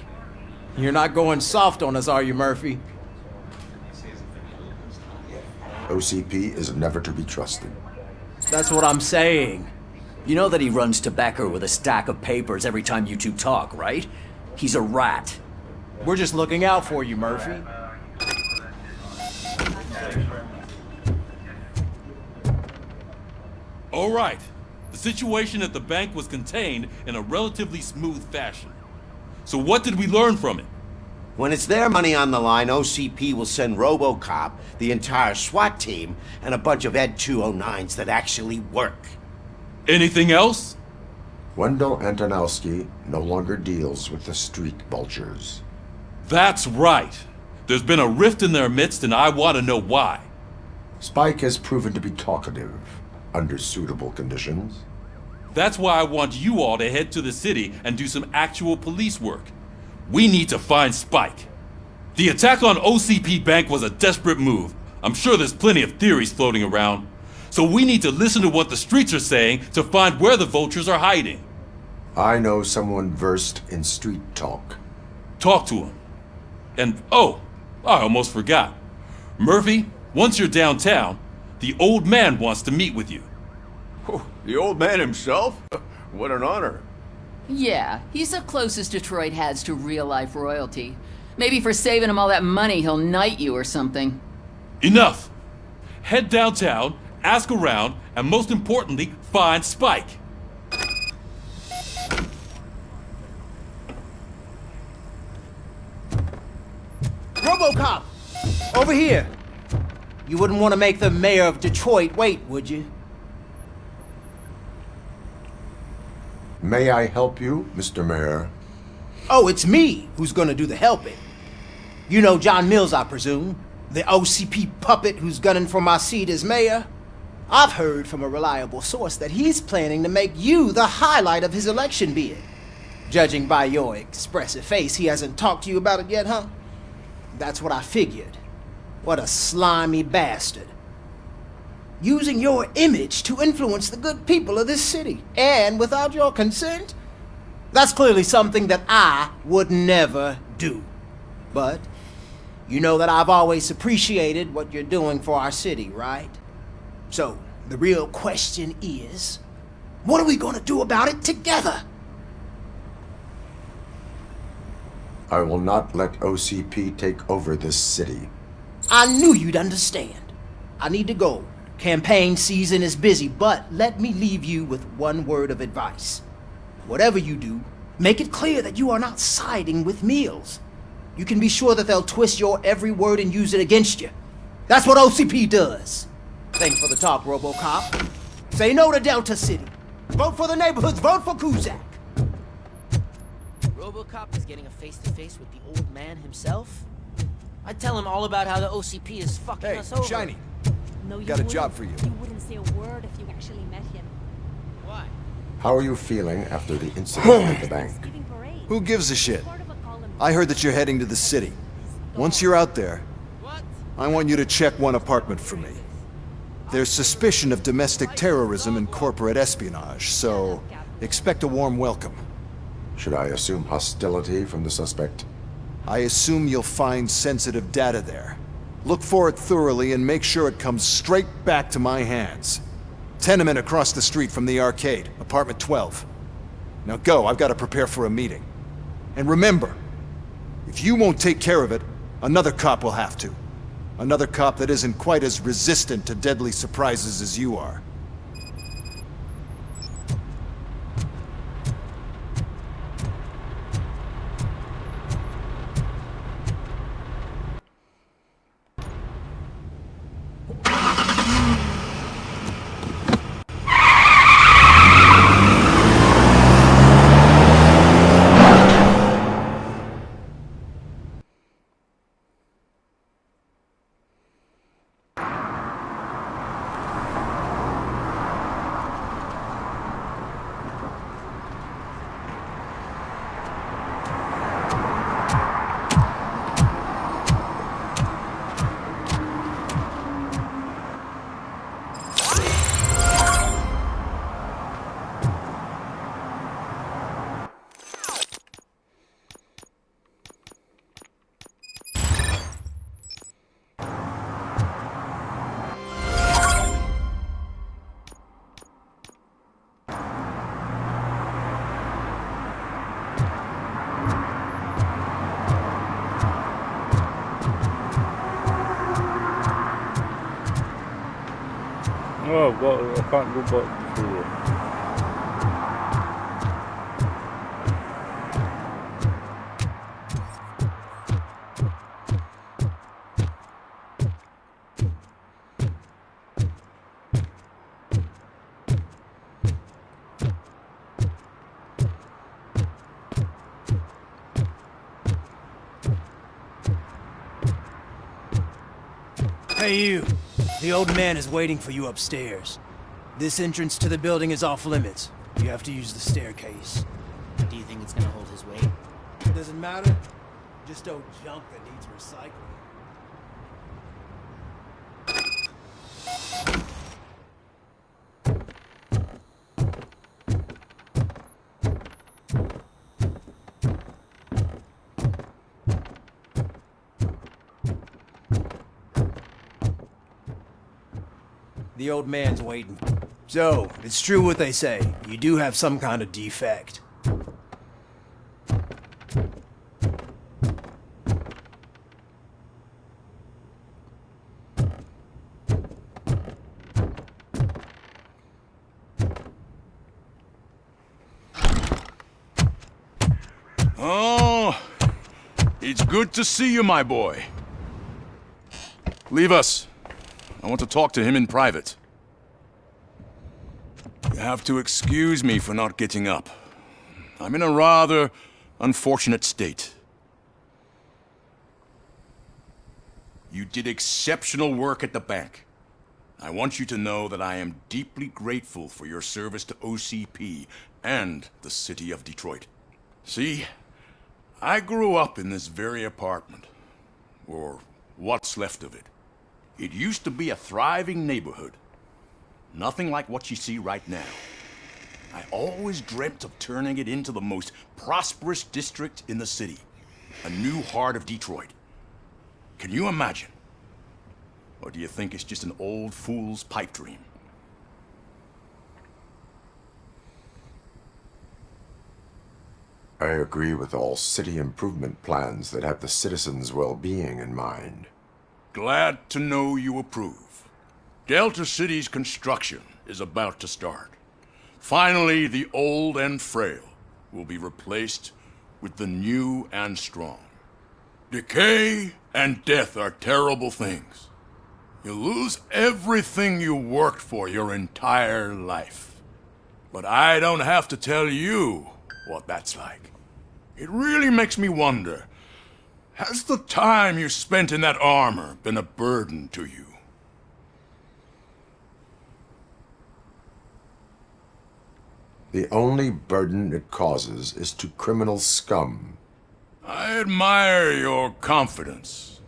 You're not going soft on us, are you, Murphy? OCP is never to be trusted. That's what I'm saying. You know that he runs to Becker with a stack of papers every time you two talk, right? He's a rat. We're just looking out for you, Murphy. All right. The situation at the bank was contained in a relatively smooth fashion. So what did we learn from it? When it's their money on the line, OCP will send Robocop, the entire SWAT team, and a bunch of Ed 209s that actually work. Anything else? Wendell Antonowski no longer deals with the street vultures. That's right. There's been a rift in their midst, and I want to know why. Spike has proven to be talkative, under suitable conditions. That's why I want you all to head to the city and do some actual police work. We need to find Spike. The attack on OCP Bank was a desperate move. I'm sure there's plenty of theories floating around. So we need to listen to what the streets are saying to find where the vultures are hiding. I know someone versed in street talk. Talk to him. And, oh, I almost forgot. Murphy, once you're downtown, the old man wants to meet with you. Oh, the old man himself? What an honor. Yeah, he's the closest Detroit has to real-life royalty. Maybe for saving him all that money, he'll knight you or something. Enough! Head downtown, ask around, and most importantly, find Spike. Robocop! Over here! You wouldn't want to make the mayor of Detroit wait, would you? May I help you, Mr. Mayor? Oh, it's me who's gonna do the helping. You know John Mills, I presume? The OCP puppet who's gunning for my seat as mayor? I've heard from a reliable source that he's planning to make you the highlight of his election bid. Judging by your expressive face, he hasn't talked to you about it yet, huh? That's what I figured. What a slimy bastard. Using your image to influence the good people of this city, and without your consent? That's clearly something that I would never do. But you know that I've always appreciated what you're doing for our city, right? So, the real question is, what are we gonna do about it together? I will not let OCP take over this city. I knew you'd understand. I need to go. Campaign season is busy, but let me leave you with one word of advice. Whatever you do, make it clear that you are not siding with Mills. You can be sure that they'll twist your every word and use it against you. That's what OCP does. Thanks for the talk, Robocop. Say no to Delta City. Vote for the neighborhoods, vote for Kuzak. Robocop is getting a face-to-face with the old man himself? I'd tell him all about how the OCP is fucking us over. Shiny. No, you Got a wouldn't. job for you. You wouldn't say a word if you actually met him. Why? How are you feeling after the incident at the bank? Who gives a shit? I heard that you're heading to the city. Once you're out there, I want you to check one apartment for me. There's suspicion of domestic terrorism and corporate espionage, so expect a warm welcome. Should I assume hostility from the suspect? I assume you'll find sensitive data there. Look for it thoroughly and make sure it comes straight back to my hands. Tenement across the street from the arcade, apartment 12. Now go, I've got to prepare for a meeting. And remember, if you won't take care of it, another cop will have to. Another cop that isn't quite as resistant to deadly surprises as you are. Oh, I can't go back through it. Hey you, the old man is waiting for you upstairs. This entrance to the building is off limits. You have to use the staircase. Do you think it's gonna hold his weight? Doesn't matter. Just old junk that needs recycling. The old man's waiting. So, it's true what they say. You do have some kind of defect. Oh, it's good to see you, my boy. Leave us. I want to talk to him in private. You have to excuse me for not getting up. I'm in a rather unfortunate state. You did exceptional work at the bank. I want you to know that I am deeply grateful for your service to OCP and the city of Detroit. See, I grew up in this very apartment, or what's left of it. It used to be a thriving neighborhood. Nothing like what you see right now. I always dreamt of turning it into the most prosperous district in the city. A new heart of Detroit. Can you imagine? Or do you think it's just an old fool's pipe dream? I agree with all city improvement plans that have the citizens' well-being in mind. Glad to know you approve. Delta City's construction is about to start. Finally, the old and frail will be replaced with the new and strong. Decay and death are terrible things. You lose everything you worked for your entire life. But I don't have to tell you what that's like. It really makes me wonder, has the time you spent in that armor been a burden to you? The only burden it causes is to criminal scum. I admire your confidence.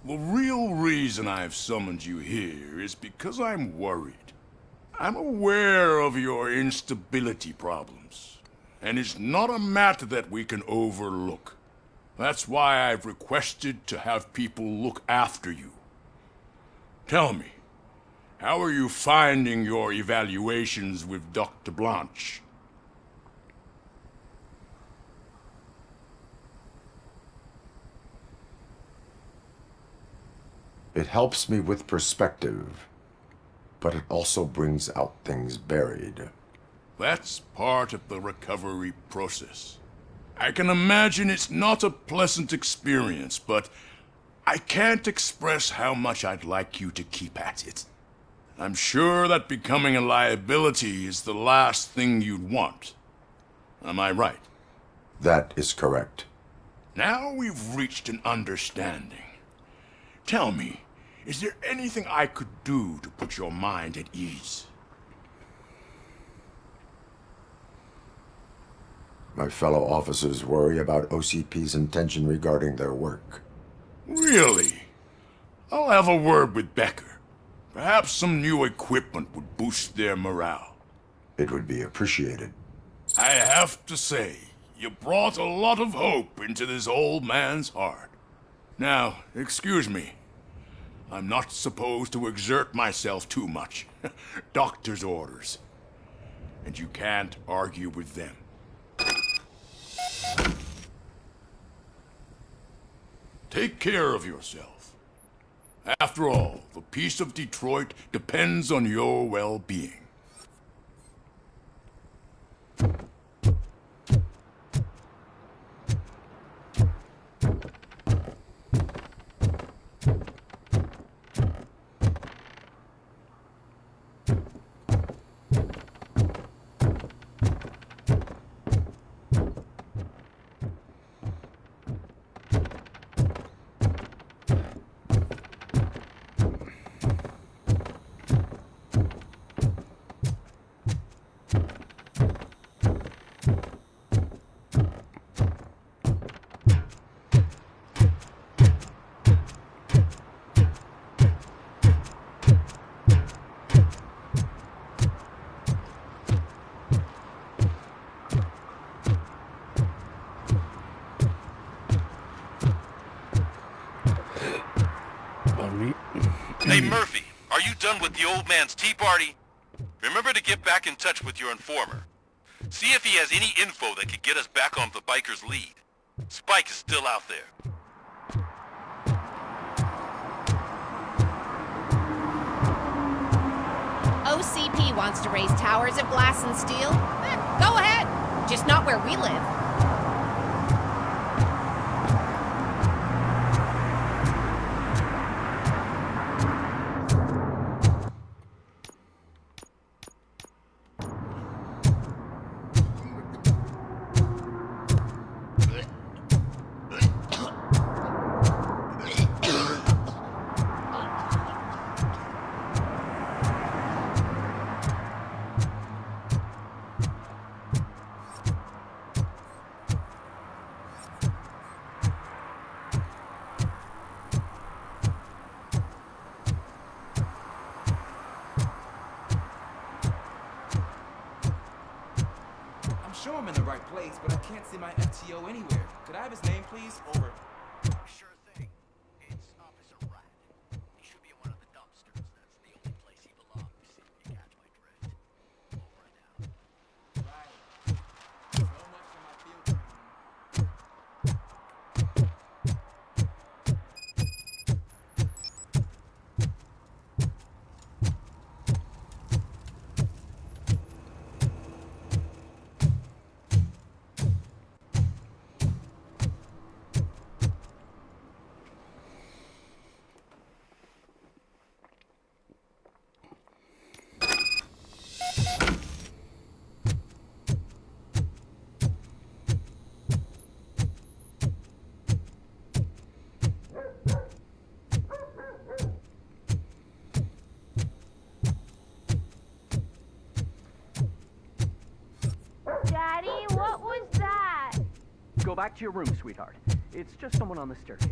The real reason I've summoned you here is because I'm worried. I'm aware of your instability problems, and it's not a matter that we can overlook. That's why I've requested to have people look after you. Tell me, how are you finding your evaluations with Dr. Blanche? It helps me with perspective, but it also brings out things buried. That's part of the recovery process. I can imagine it's not a pleasant experience, but I can't express how much I'd like you to keep at it. I'm sure that becoming a liability is the last thing you'd want. Am I right? That is correct. Now we've reached an understanding. Tell me, is there anything I could do to put your mind at ease? My fellow officers worry about OCP's intention regarding their work. Really? I'll have a word with Becker. Perhaps some new equipment would boost their morale. It would be appreciated. I have to say, you brought a lot of hope into this old man's heart. Now, excuse me. I'm not supposed to exert myself too much. Doctor's orders. And you can't argue with them. Take care of yourself. After all, the peace of Detroit depends on your well-being. Hey, Murphy, are you done with the old man's tea party? Remember to get back in touch with your informer. See if he has any info that could get us back on the biker's lead. Spike is still out there. OCP wants to raise towers of glass and steel? Go ahead, just not where we live. thanks, but I can't see my FTO anywhere. Could I have his name, please? Over. Sure thing. It's Officer Rat. He should be in one of the dumpsters. That's the only place he belongs. You catch my drift. Over and out. Right. So much for my field training. Daddy, what was that? Go back to your room, sweetheart. It's just someone on the staircase.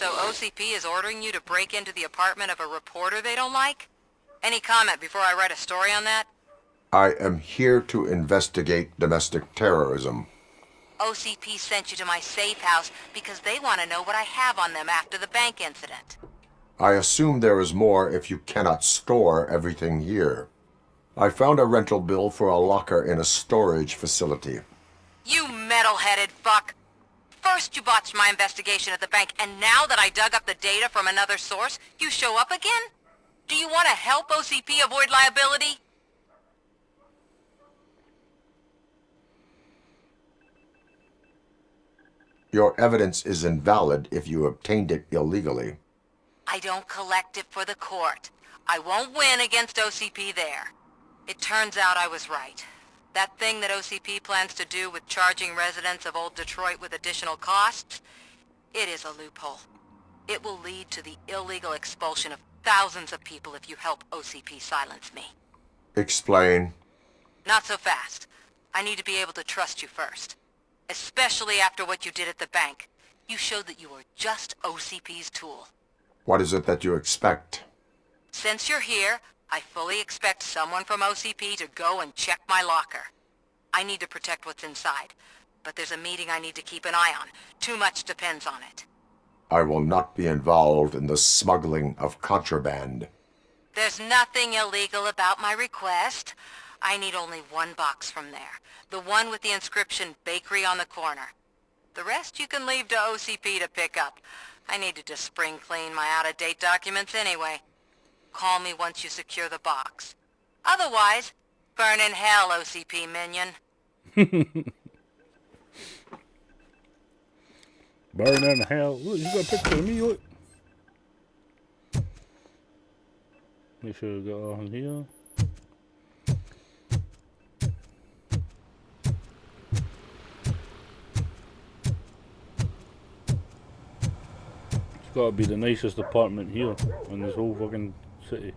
So OCP is ordering you to break into the apartment of a reporter they don't like? Any comment before I write a story on that? I am here to investigate domestic terrorism. OCP sent you to my safe house because they want to know what I have on them after the bank incident. I assume there is more if you cannot store everything here. I found a rental bill for a locker in a storage facility. You metal-headed fuck. First you botched my investigation at the bank, and now that I dug up the data from another source, you show up again? Do you want to help OCP avoid liability? Your evidence is invalid if you obtained it illegally. I don't collect it for the court. I won't win against OCP there. It turns out I was right. That thing that OCP plans to do with charging residents of Old Detroit with additional costs, it is a loophole. It will lead to the illegal expulsion of thousands of people if you help OCP silence me. Explain. Not so fast. I need to be able to trust you first. Especially after what you did at the bank. You showed that you were just OCP's tool. What is it that you expect? Since you're here, I fully expect someone from OCP to go and check my locker. I need to protect what's inside, but there's a meeting I need to keep an eye on. Too much depends on it. I will not be involved in the smuggling of contraband. There's nothing illegal about my request. I need only one box from there. The one with the inscription Bakery on the corner. The rest you can leave to OCP to pick up. I needed to spring clean my out-of-date documents anyway. Call me once you secure the box. Otherwise, burn in hell, OCP minion. Burn in hell. Look, you got a picture of me, look. Make sure we got on here. It's gotta be the nicest apartment here in this whole fucking city.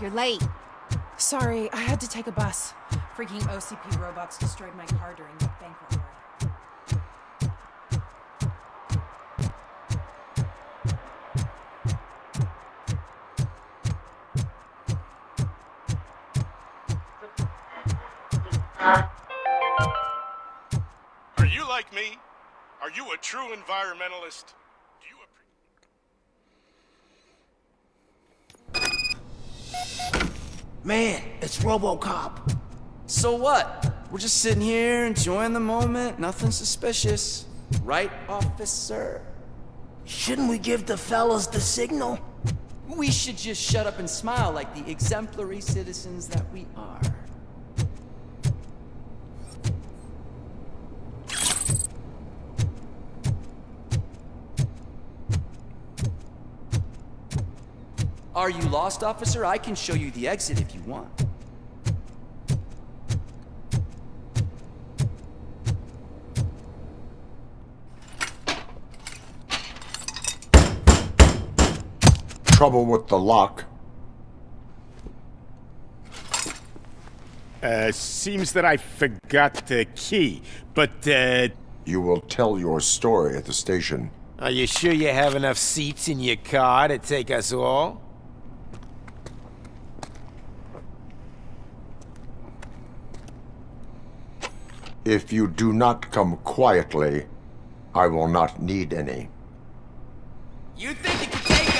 You're late. Sorry, I had to take a bus. Freaking OCP robots destroyed my car during the bank robbery. Are you like me? Are you a true environmentalist? Man, it's Robocop. So what? We're just sitting here enjoying the moment. Nothing suspicious. Right, officer? Shouldn't we give the fellas the signal? We should just shut up and smile like the exemplary citizens that we are. Are you lost, officer? I can show you the exit if you want. Trouble with the lock. Seems that I forgot the key, but, You will tell your story at the station. Are you sure you have enough seats in your car to take us all? If you do not come quietly, I will not need any. You think you can take us?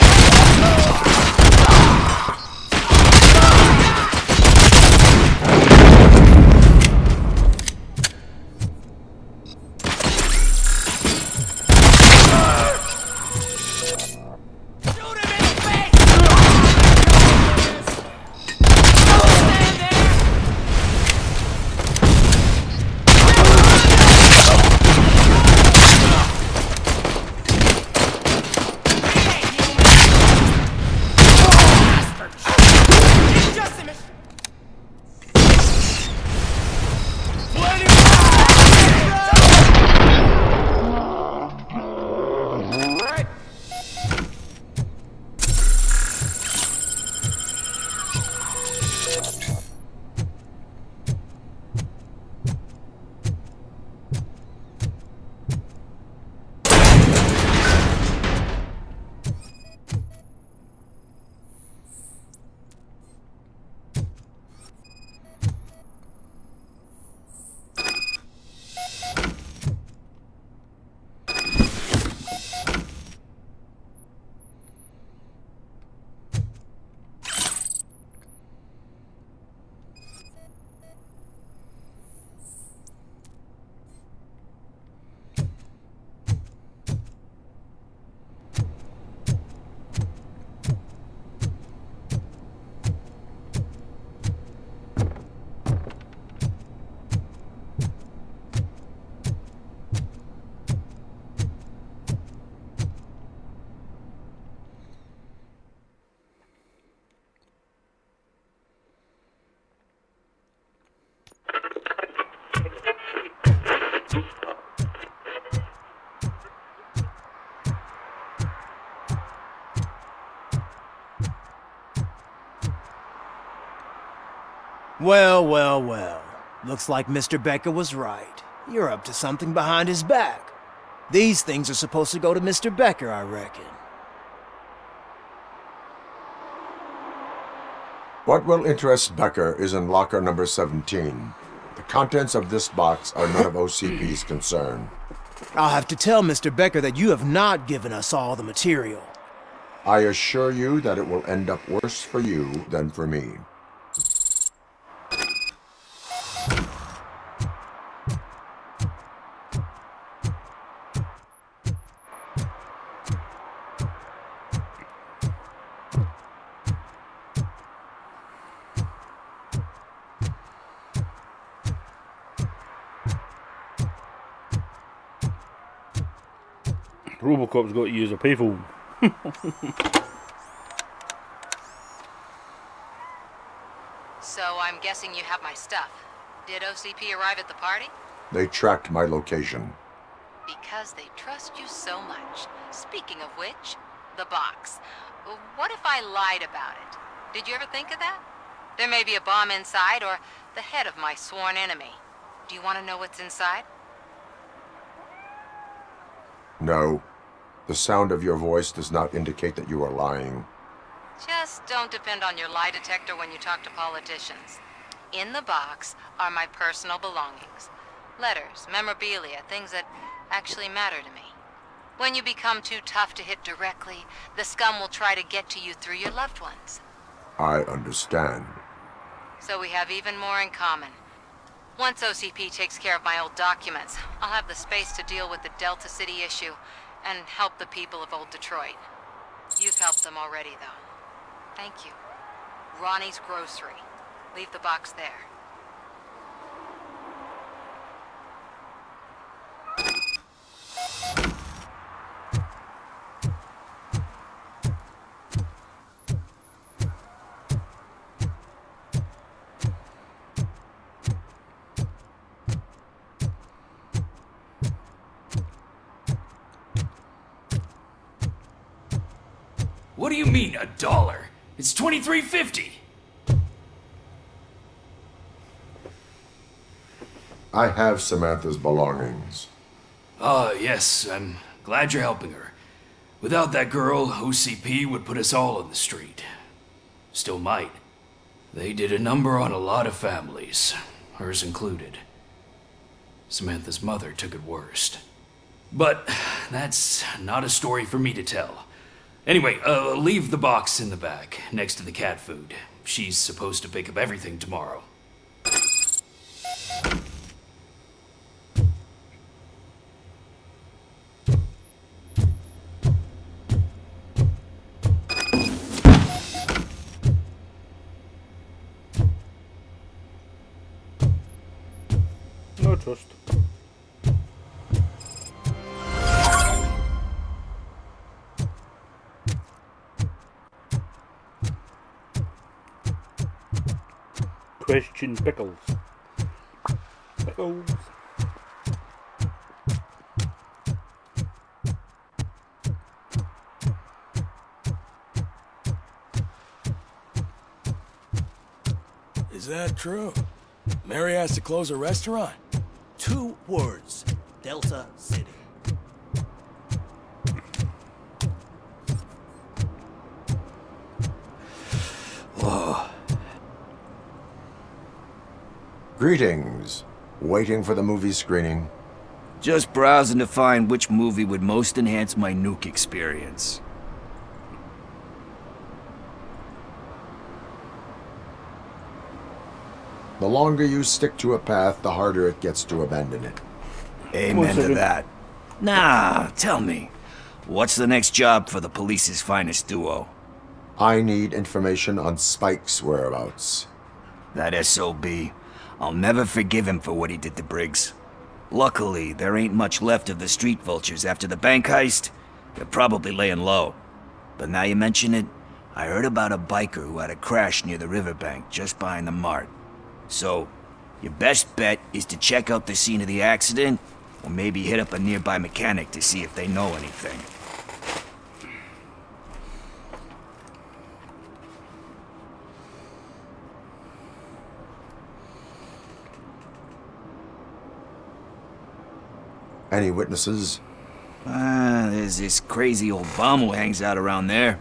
Well, well, well. Looks like Mr. Becker was right. You're up to something behind his back. These things are supposed to go to Mr. Becker, I reckon. What will interest Becker is in locker number 17. The contents of this box are none of OCP's concern. I'll have to tell Mr. Becker that you have not given us all the material. I assure you that it will end up worse for you than for me. Robocop's got to use a payphone. So I'm guessing you have my stuff. Did OCP arrive at the party? They tracked my location. Because they trust you so much. Speaking of which, the box. What if I lied about it? Did you ever think of that? There may be a bomb inside or the head of my sworn enemy. Do you want to know what's inside? No. The sound of your voice does not indicate that you are lying. Just don't depend on your lie detector when you talk to politicians. In the box are my personal belongings. Letters, memorabilia, things that actually matter to me. When you become too tough to hit directly, the scum will try to get to you through your loved ones. I understand. So we have even more in common. Once OCP takes care of my old documents, I'll have the space to deal with the Delta City issue and help the people of Old Detroit. You've helped them already, though. Thank you. Ronnie's Grocery. Leave the box there. What do you mean, $1? It's $23.50. I have Samantha's belongings. Yes, I'm glad you're helping her. Without that girl, OCP would put us all on the street. Still might. They did a number on a lot of families, hers included. Samantha's mother took it worst. But that's not a story for me to tell. Anyway, leave the box in the back, next to the cat food. She's supposed to pick up everything tomorrow. No trust. Question pickles. Pickles. Is that true? Mary has to close a restaurant? 2 words. Delta City. Whoa. Greetings. Waiting for the movie screening? Just browsing to find which movie would most enhance my nuke experience. The longer you stick to a path, the harder it gets to abandon it. Amen to that. Now, tell me, what's the next job for the police's finest duo? I need information on Spike's whereabouts. That SOB. I'll never forgive him for what he did to Briggs. Luckily, there ain't much left of the street vultures after the bank heist. They're probably laying low. But now you mention it, I heard about a biker who had a crash near the riverbank just behind the mart. So, your best bet is to check out the scene of the accident, or maybe hit up a nearby mechanic to see if they know anything. Any witnesses? There's this crazy old bum who hangs out around there.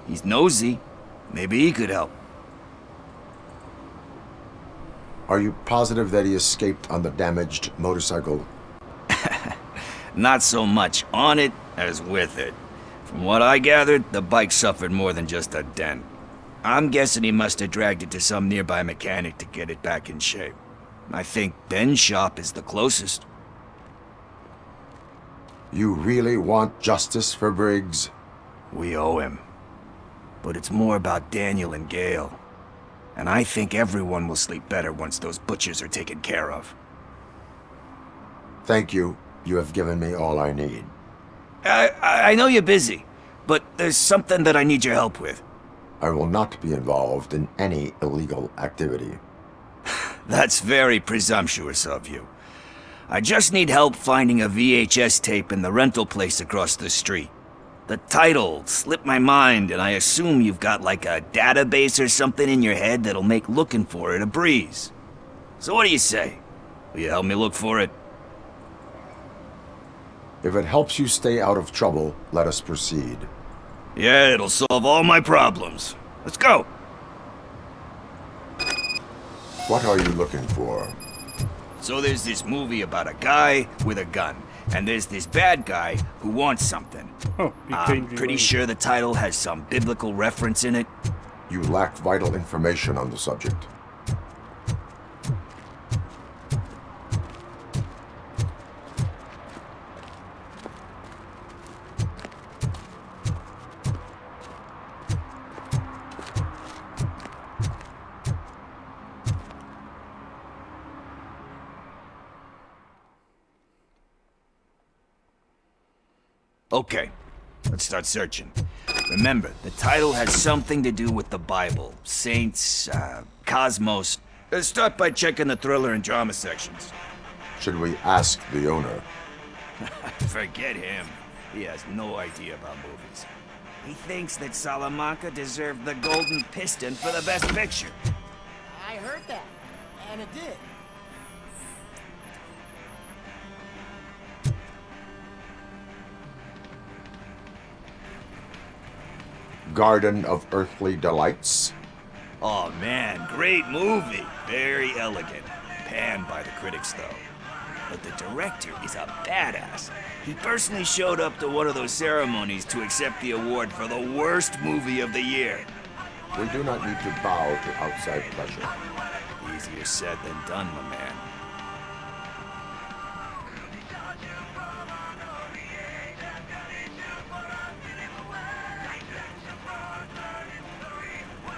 He's nosy. Maybe he could help. Are you positive that he escaped on the damaged motorcycle? Not so much on it as with it. From what I gathered, the bike suffered more than just a dent. I'm guessing he must have dragged it to some nearby mechanic to get it back in shape. I think Ben's shop is the closest. You really want justice for Briggs? We owe him. But it's more about Daniel and Gale. And I think everyone will sleep better once those butchers are taken care of. Thank you. You have given me all I need. I know you're busy, but there's something that I need your help with. I will not be involved in any illegal activity. That's very presumptuous of you. I just need help finding a VHS tape in the rental place across the street. The title slipped my mind, and I assume you've got like a database or something in your head that'll make looking for it a breeze. So what do you say? Will you help me look for it? If it helps you stay out of trouble, let us proceed. Yeah, it'll solve all my problems. Let's go! What are you looking for? So there's this movie about a guy with a gun, and there's this bad guy who wants something. I'm pretty sure the title has some biblical reference in it. You lack vital information on the subject. Okay, let's start searching. Remember, the title has something to do with the Bible, saints, cosmos. Let's start by checking the thriller and drama sections. Should we ask the owner? Forget him. He has no idea about movies. He thinks that Salamanca deserved the Golden Piston for the Best Picture. I heard that, and it did. Garden of Earthly Delights? Oh man, great movie. Very elegant. Panned by the critics though. But the director is a badass. He personally showed up to one of those ceremonies to accept the award for the worst movie of the year. We do not need to bow to outside pressure. Easier said than done, my man.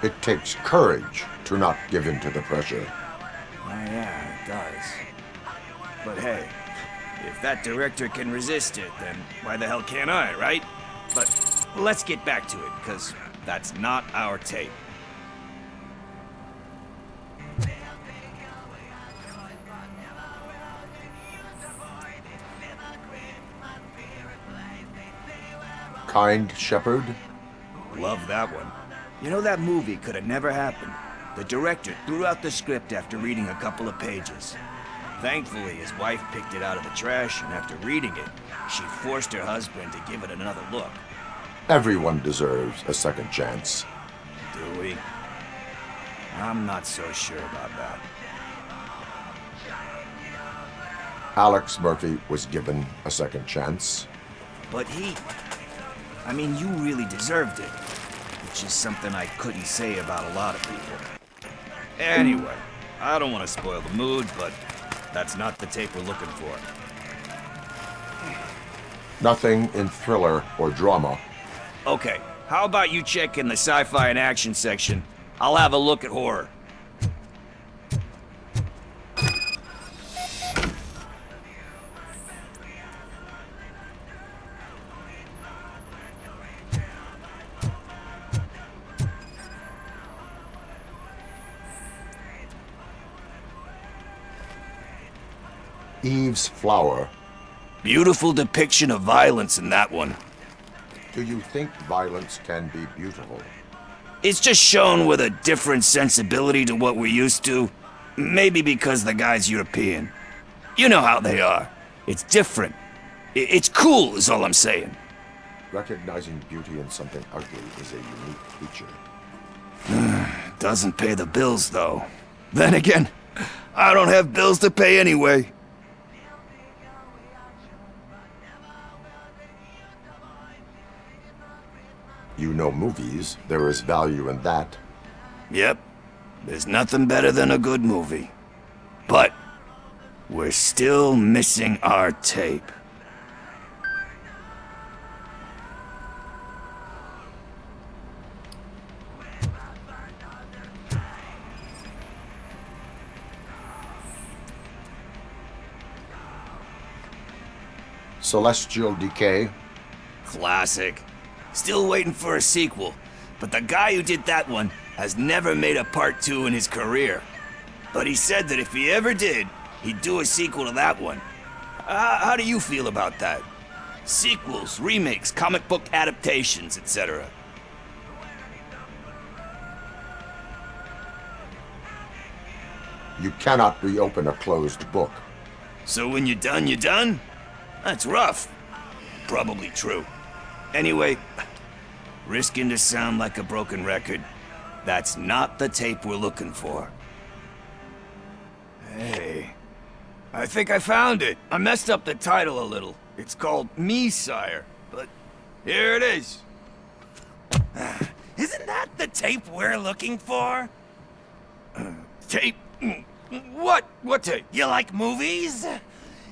It takes courage to not give in to the pressure. Oh yeah, it does. But hey, if that director can resist it, then why the hell can't I, right? But let's get back to it, because that's not our tape. Kind Shepherd? Love that one. You know, that movie could have never happened. The director threw out the script after reading a couple of pages. Thankfully, his wife picked it out of the trash, and after reading it, she forced her husband to give it another look. Everyone deserves a second chance. Do we? I'm not so sure about that. Alex Murphy was given a second chance. But I mean, you really deserved it. Which is something I couldn't say about a lot of people. Anyway, I don't want to spoil the mood, but that's not the tape we're looking for. Nothing in thriller or drama. Okay, how about you check in the sci-fi and action section? I'll have a look at horror. Eve's Flower. Beautiful depiction of violence in that one. Do you think violence can be beautiful? It's just shown with a different sensibility to what we're used to. Maybe because the guy's European. You know how they are. It's different. It's cool, is all I'm saying. Recognizing beauty in something ugly is a unique feature. Doesn't pay the bills, though. Then again, I don't have bills to pay anyway. You know movies. There is value in that. Yep. There's nothing better than a good movie. But we're still missing our tape. Celestial Decay. Classic. Still waiting for a sequel, but the guy who did that one has never made a part 2 in his career. But he said that if he ever did, he'd do a sequel to that one. How do you feel about that? Sequels, remakes, comic book adaptations, etc. You cannot reopen a closed book. So when you're done, you're done? That's rough. Probably true. Anyway, risking to sound like a broken record, that's not the tape we're looking for. Hey, I think I found it. I messed up the title a little. It's called Me, Sire, but here it is. Isn't that the tape we're looking for? Tape? What? What tape? You like movies?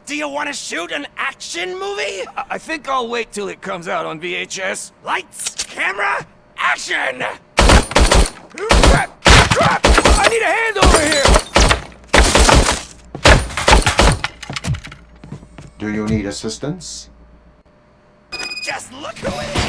Do you want to shoot an action movie? I think I'll wait till it comes out on VHS. Lights, camera, action! Crap! Crap! I need a hand over here! Do you need assistance? Just look who it is!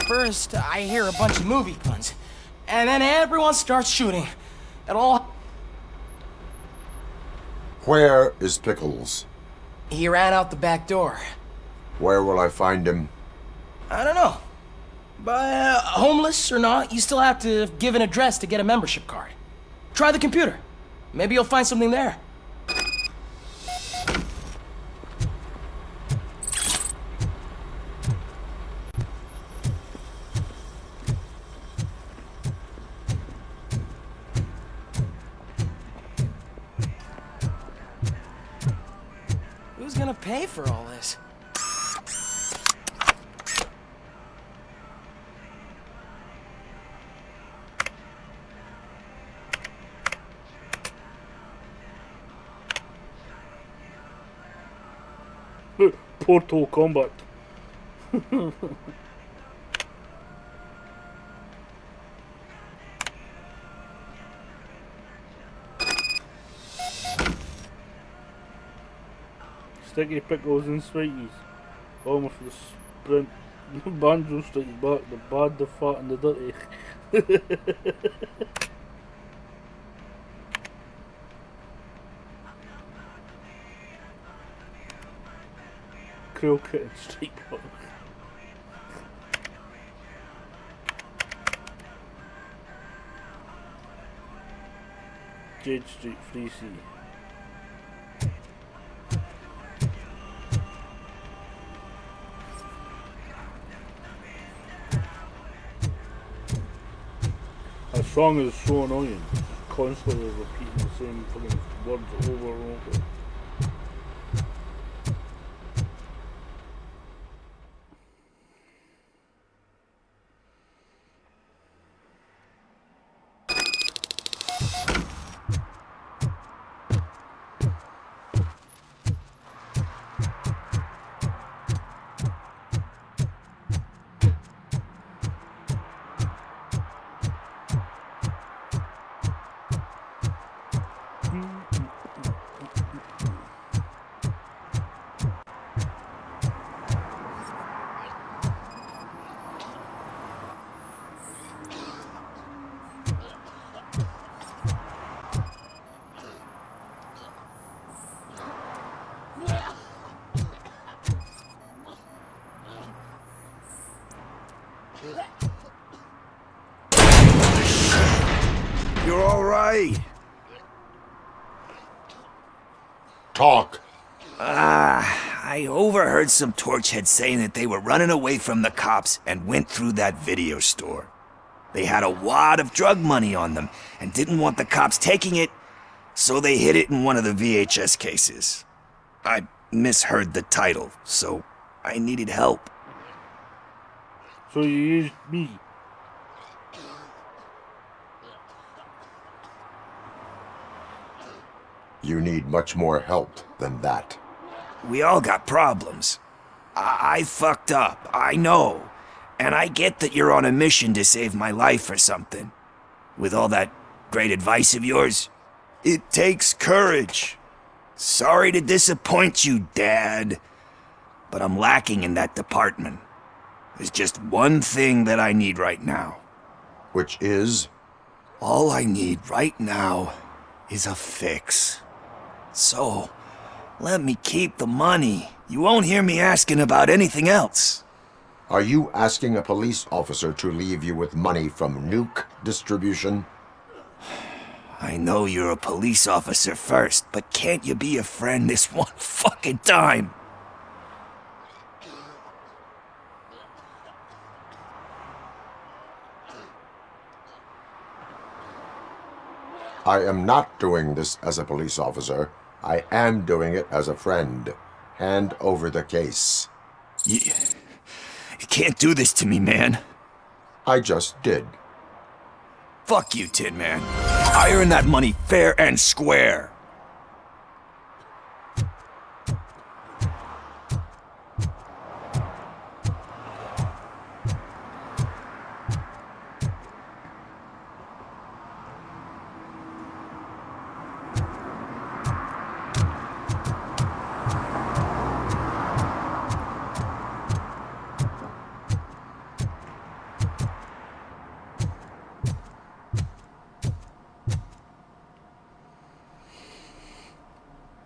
First, I hear a bunch of movie guns, and then everyone starts shooting. It all... Where is Pickles? He ran out the back door. Where will I find him? I don't know. But homeless or not, you still have to give an address to get a membership card. Try the computer. Maybe you'll find something there. Who's gonna pay for all this? Portal combat. Sticky Pickles and Sweeties. Almost for the sprint. Banjo strikes back. The bad, the fat, and the dirty. Krill Kit and Street Punk. Jade Street 3C. A song is so annoying, constantly repeating the same fucking words over and over. You're all right. Talk. I overheard some torchheads saying that they were running away from the cops and went through that video store. They had a wad of drug money on them and didn't want the cops taking it, so they hid it in one of the VHS cases. I misheard the title, so I needed help. So you used me. You need much more help than that. We all got problems. I fucked up, I know. And I get that you're on a mission to save my life or something. With all that great advice of yours, it takes courage. Sorry to disappoint you, Dad. But I'm lacking in that department. There's just one thing that I need right now. Which is? All I need right now is a fix. So, let me keep the money. You won't hear me asking about anything else. Are you asking a police officer to leave you with money from nuke distribution? I know you're a police officer first, but can't you be a friend this one fucking time? I am not doing this as a police officer. I am doing it as a friend. Hand over the case. You can't do this to me, man. I just did. Fuck you, Tin Man. I earned that money fair and square.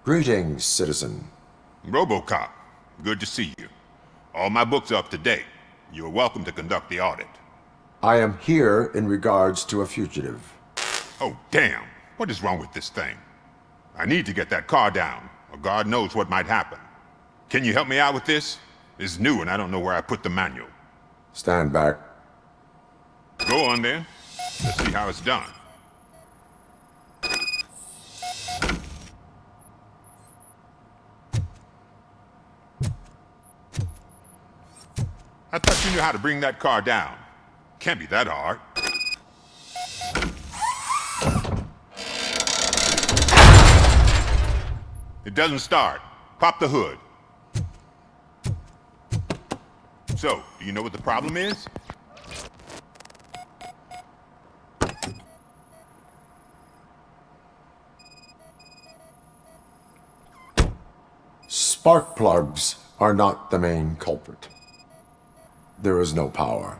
Greetings, citizen. Robocop, good to see you. All my books are up to date. You're welcome to conduct the audit. I am here in regards to a fugitive. Oh, damn. What is wrong with this thing? I need to get that car down, or God knows what might happen. Can you help me out with this? It's new and I don't know where I put the manual. Stand back. Go on then. Let's see how it's done. I thought you knew how to bring that car down. Can't be that hard. It doesn't start. Pop the hood. So, do you know what the problem is? Spark plugs are not the main culprit. There is no power.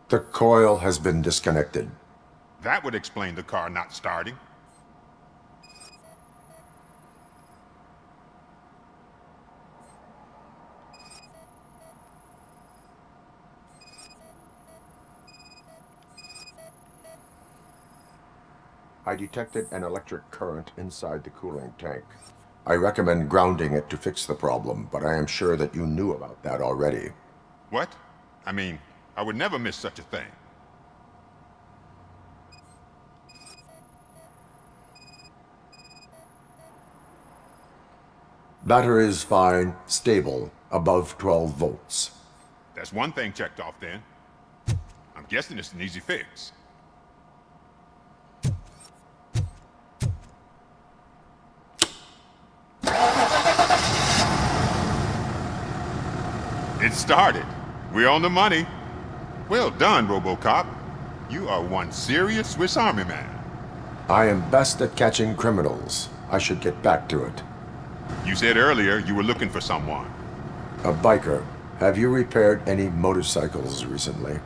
The coil has been disconnected. That would explain the car not starting. I detected an electric current inside the cooling tank. I recommend grounding it to fix the problem, but I am sure that you knew about that already. What? I mean, I would never miss such a thing. Battery is fine, stable, above 12 volts. That's one thing checked off then. I'm guessing it's an easy fix. It started. We're on the money. Well done, Robocop. You are one serious Swiss Army man. I am best at catching criminals. I should get back to it. You said earlier you were looking for someone. A biker. Have you repaired any motorcycles recently?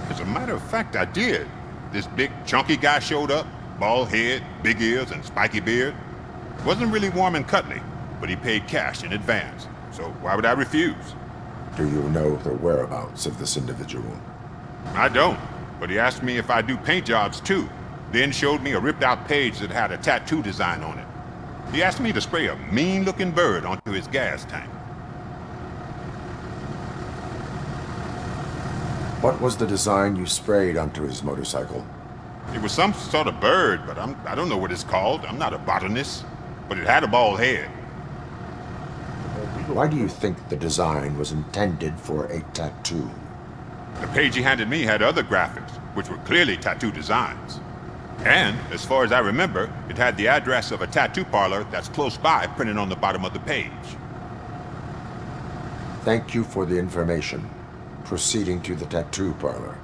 As a matter of fact, I did. this big, chunky guy showed up. Bald head, big ears, and spiky beard. Wasn't really warm and cuddly, but he paid cash in advance. So why would I refuse? Do you know the whereabouts of this individual? I don't, but he asked me if I do paint jobs too. Then showed me a ripped-out page that had a tattoo design on it. He asked me to spray a mean-looking bird onto his gas tank. What was the design you sprayed onto his motorcycle? It was some sort of bird, but I don't know what it's called. I'm not a botanist. But it had a bald head. Why do you think the design was intended for a tattoo? The page he handed me had other graphics, which were clearly tattoo designs. And, as far as I remember, it had the address of a tattoo parlor that's close by printed on the bottom of the page. Thank you for the information. Proceeding to the tattoo parlor.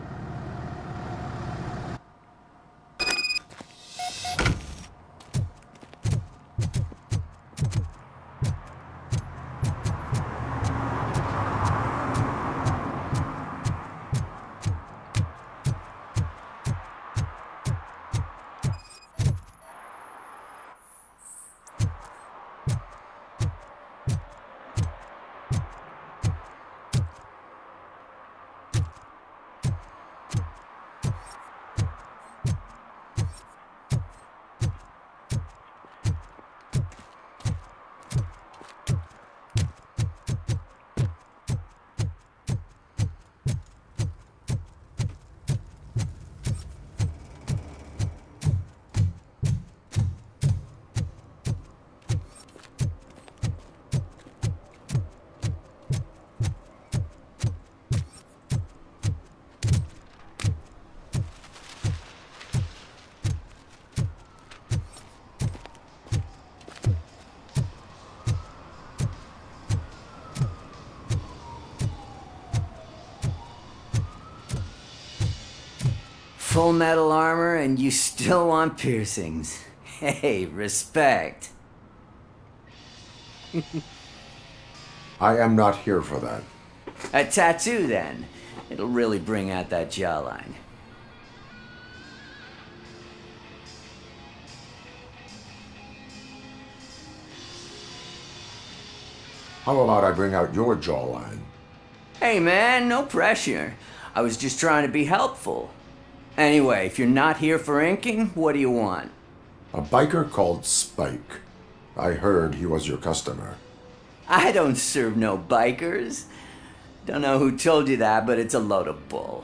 Full metal armor and you still want piercings. Hey, respect. I am not here for that. A tattoo, then. It'll really bring out that jawline. How about I bring out your jawline? Hey, man, no pressure. I was just trying to be helpful. Anyway, if you're not here for inking, what do you want? A biker called Spike. I heard he was your customer. I don't serve no bikers. Don't know who told you that, but it's a load of bull.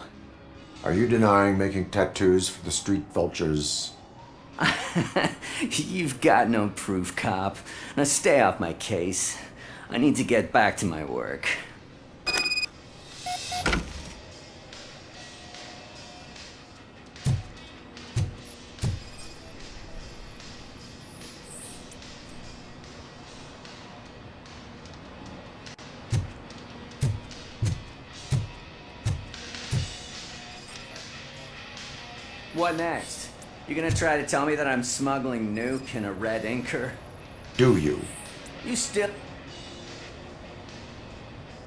Are you denying making tattoos for the street vultures? You've got no proof, cop. Now stay off my case. I need to get back to my work. What next? You gonna try to tell me that I'm smuggling nuke in a red inker? Do you? You still...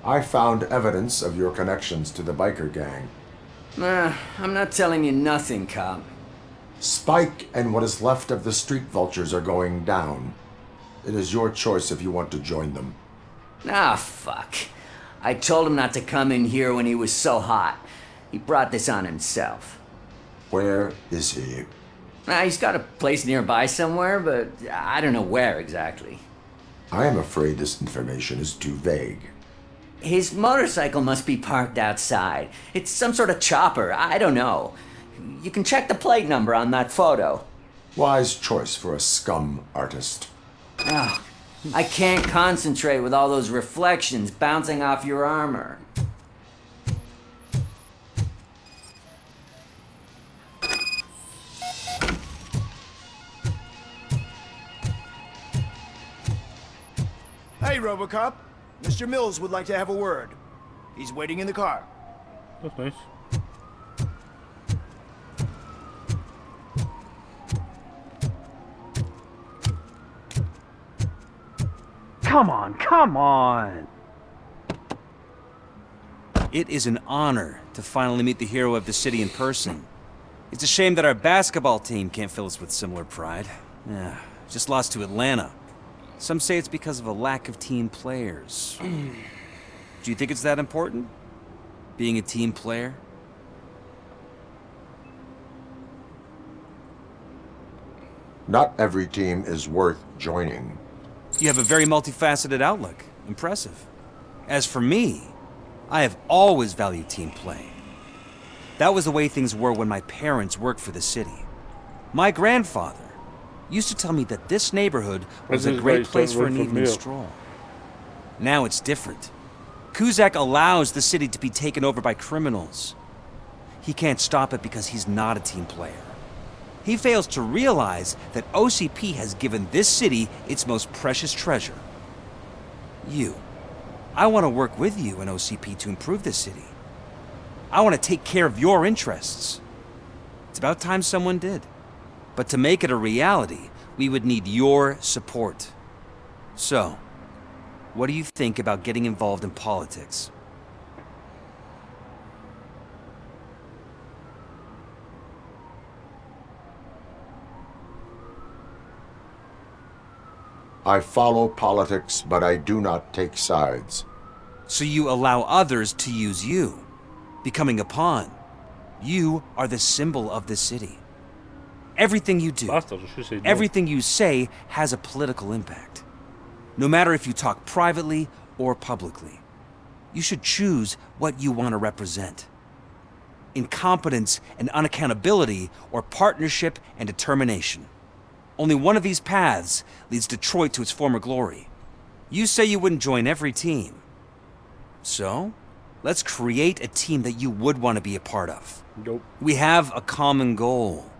I found evidence of your connections to the biker gang. I'm not telling you nothing, cop. Spike and what is left of the street vultures are going down. It is your choice if you want to join them. Ah, fuck. I told him not to come in here when he was so hot. He brought this on himself. Where is he? He's got a place nearby somewhere, but I don't know where exactly. I am afraid this information is too vague. His motorcycle must be parked outside. It's some sort of chopper. I don't know. You can check the plate number on that photo. Wise choice for a scum artist. Oh, I can't concentrate with all those reflections bouncing off your armor. Hey, Robocop. Mr. Mills would like to have a word. He's waiting in the car. That's nice. Come on, come on! It is an honor to finally meet the hero of the city in person. It's a shame that our basketball team can't fill us with similar pride. Yeah, just lost to Atlanta. Some say it's because of a lack of team players. Do you think it's that important? Being a team player? Not every team is worth joining. You have a very multifaceted outlook. Impressive. As for me, I have always valued team play. That was the way things were when my parents worked for the city. My grandfather used to tell me that this neighborhood was a great place for an evening stroll. Now it's different. Cusack allows the city to be taken over by criminals. He can't stop it because he's not a team player. He fails to realize that OCP has given this city its most precious treasure. You. I want to work with you and OCP to improve this city. I want to take care of your interests. It's about time someone did. But to make it a reality, we would need your support. So, what do you think about getting involved in politics? I follow politics, but I do not take sides. So you allow others to use you, becoming a pawn. You are the symbol of the city. Everything you do, everything you say has a political impact. No matter if you talk privately or publicly. You should choose what you want to represent. Incompetence and unaccountability, or partnership and determination. Only one of these paths leads Detroit to its former glory. You say you wouldn't join every team. So, let's create a team that you would want to be a part of. Nope. We have a common goal.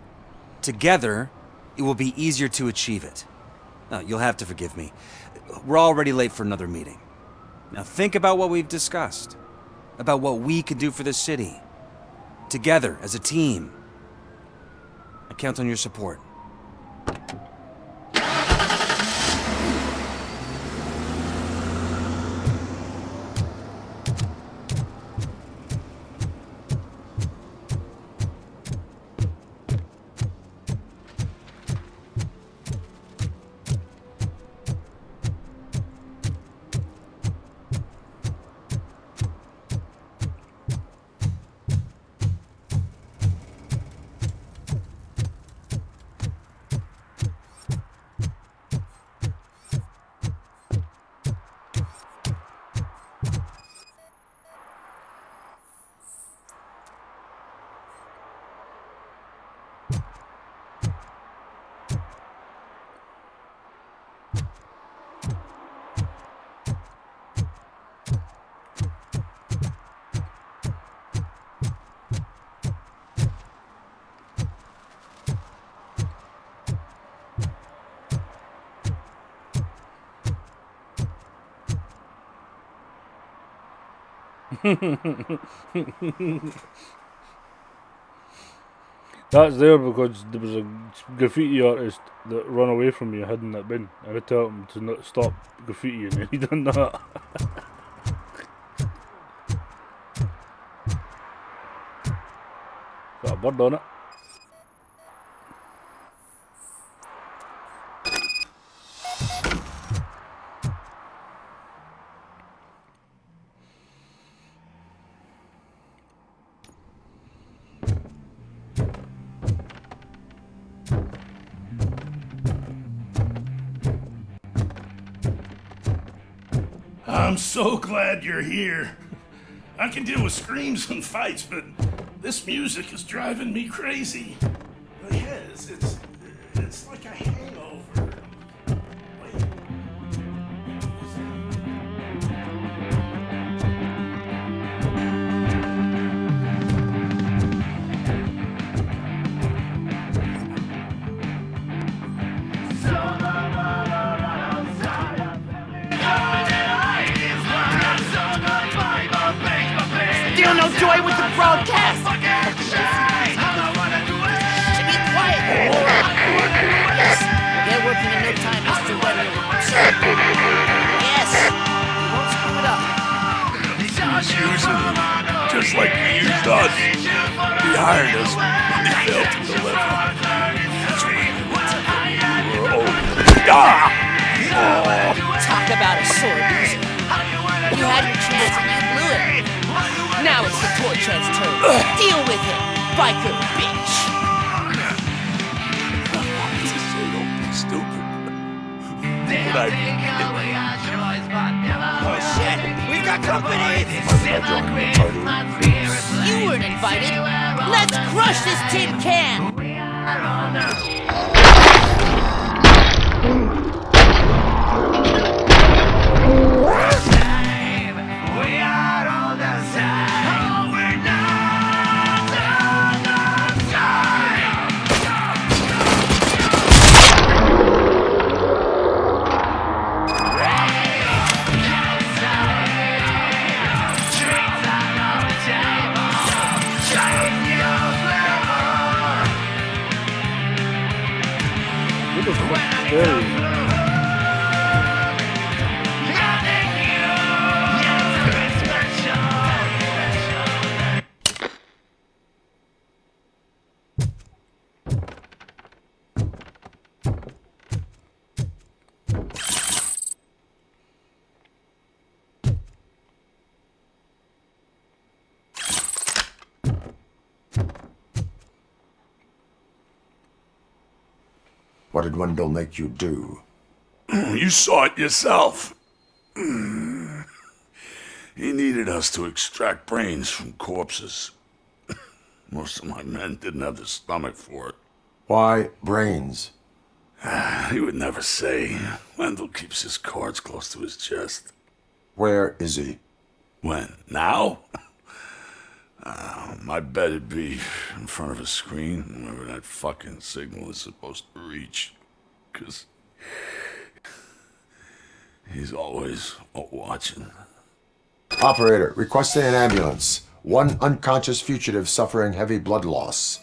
Together, it will be easier to achieve it. Now, you'll have to forgive me. We're already late for another meeting. Now think about what we've discussed. About what we could do for the city. Together, as a team. I count on your support. That's there because there was a graffiti artist that ran away from me hiding that bin. And I told him to not stop graffitiing and he done that. Got a bird on it. I'm so glad you're here. I can deal with screams and fights, but this music is driving me crazy. Yeah, it's like a hangover. Wait. Still no joy with the broadcast! Should be quiet! Yes, we'll get working in no time, Mr. Weather. Yes, we won't screw it up. Use it, just like you used us. hired us. He failed to deliver. That's when we were over. Talk about a sore loser. You had your chance and you blew it. Now it's the torch head's turn. Deal with it, biker bitch. Stupid. Oh shit, we've got company! You weren't invited. Let's crush this tin can! What did Wendell make you do? You saw it yourself. He needed us to extract brains from corpses. Most of my men didn't have the stomach for it. Why brains? He would never say. Wendell keeps his cards close to his chest. Where is he? When? Now? My bet it'd be in front of a screen, wherever that fucking signal is supposed to reach. 'Cause he's always watching. Operator, requesting an ambulance. One unconscious fugitive suffering heavy blood loss.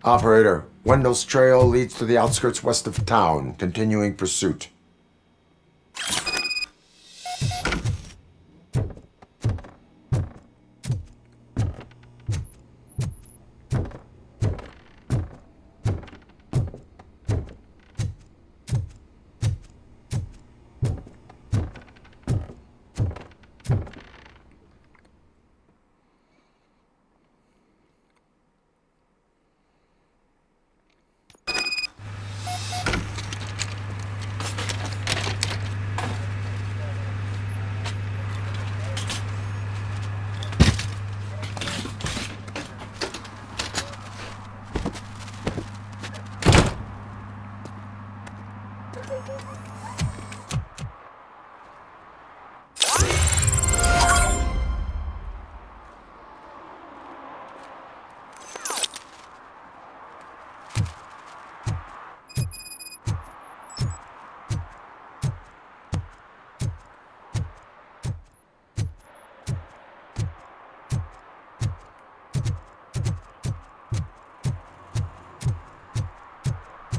Operator, Wendell's trail leads to the outskirts west of town, continuing pursuit.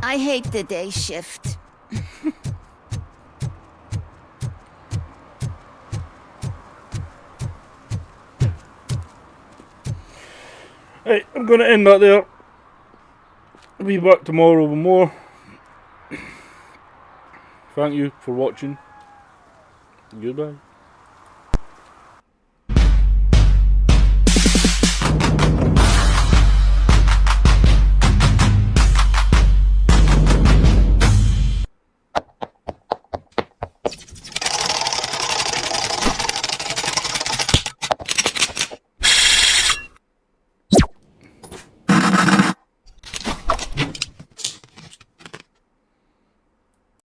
I hate the day shift. Right, I'm going to end that there. I'll be back tomorrow with more. Thank you for watching. Goodbye.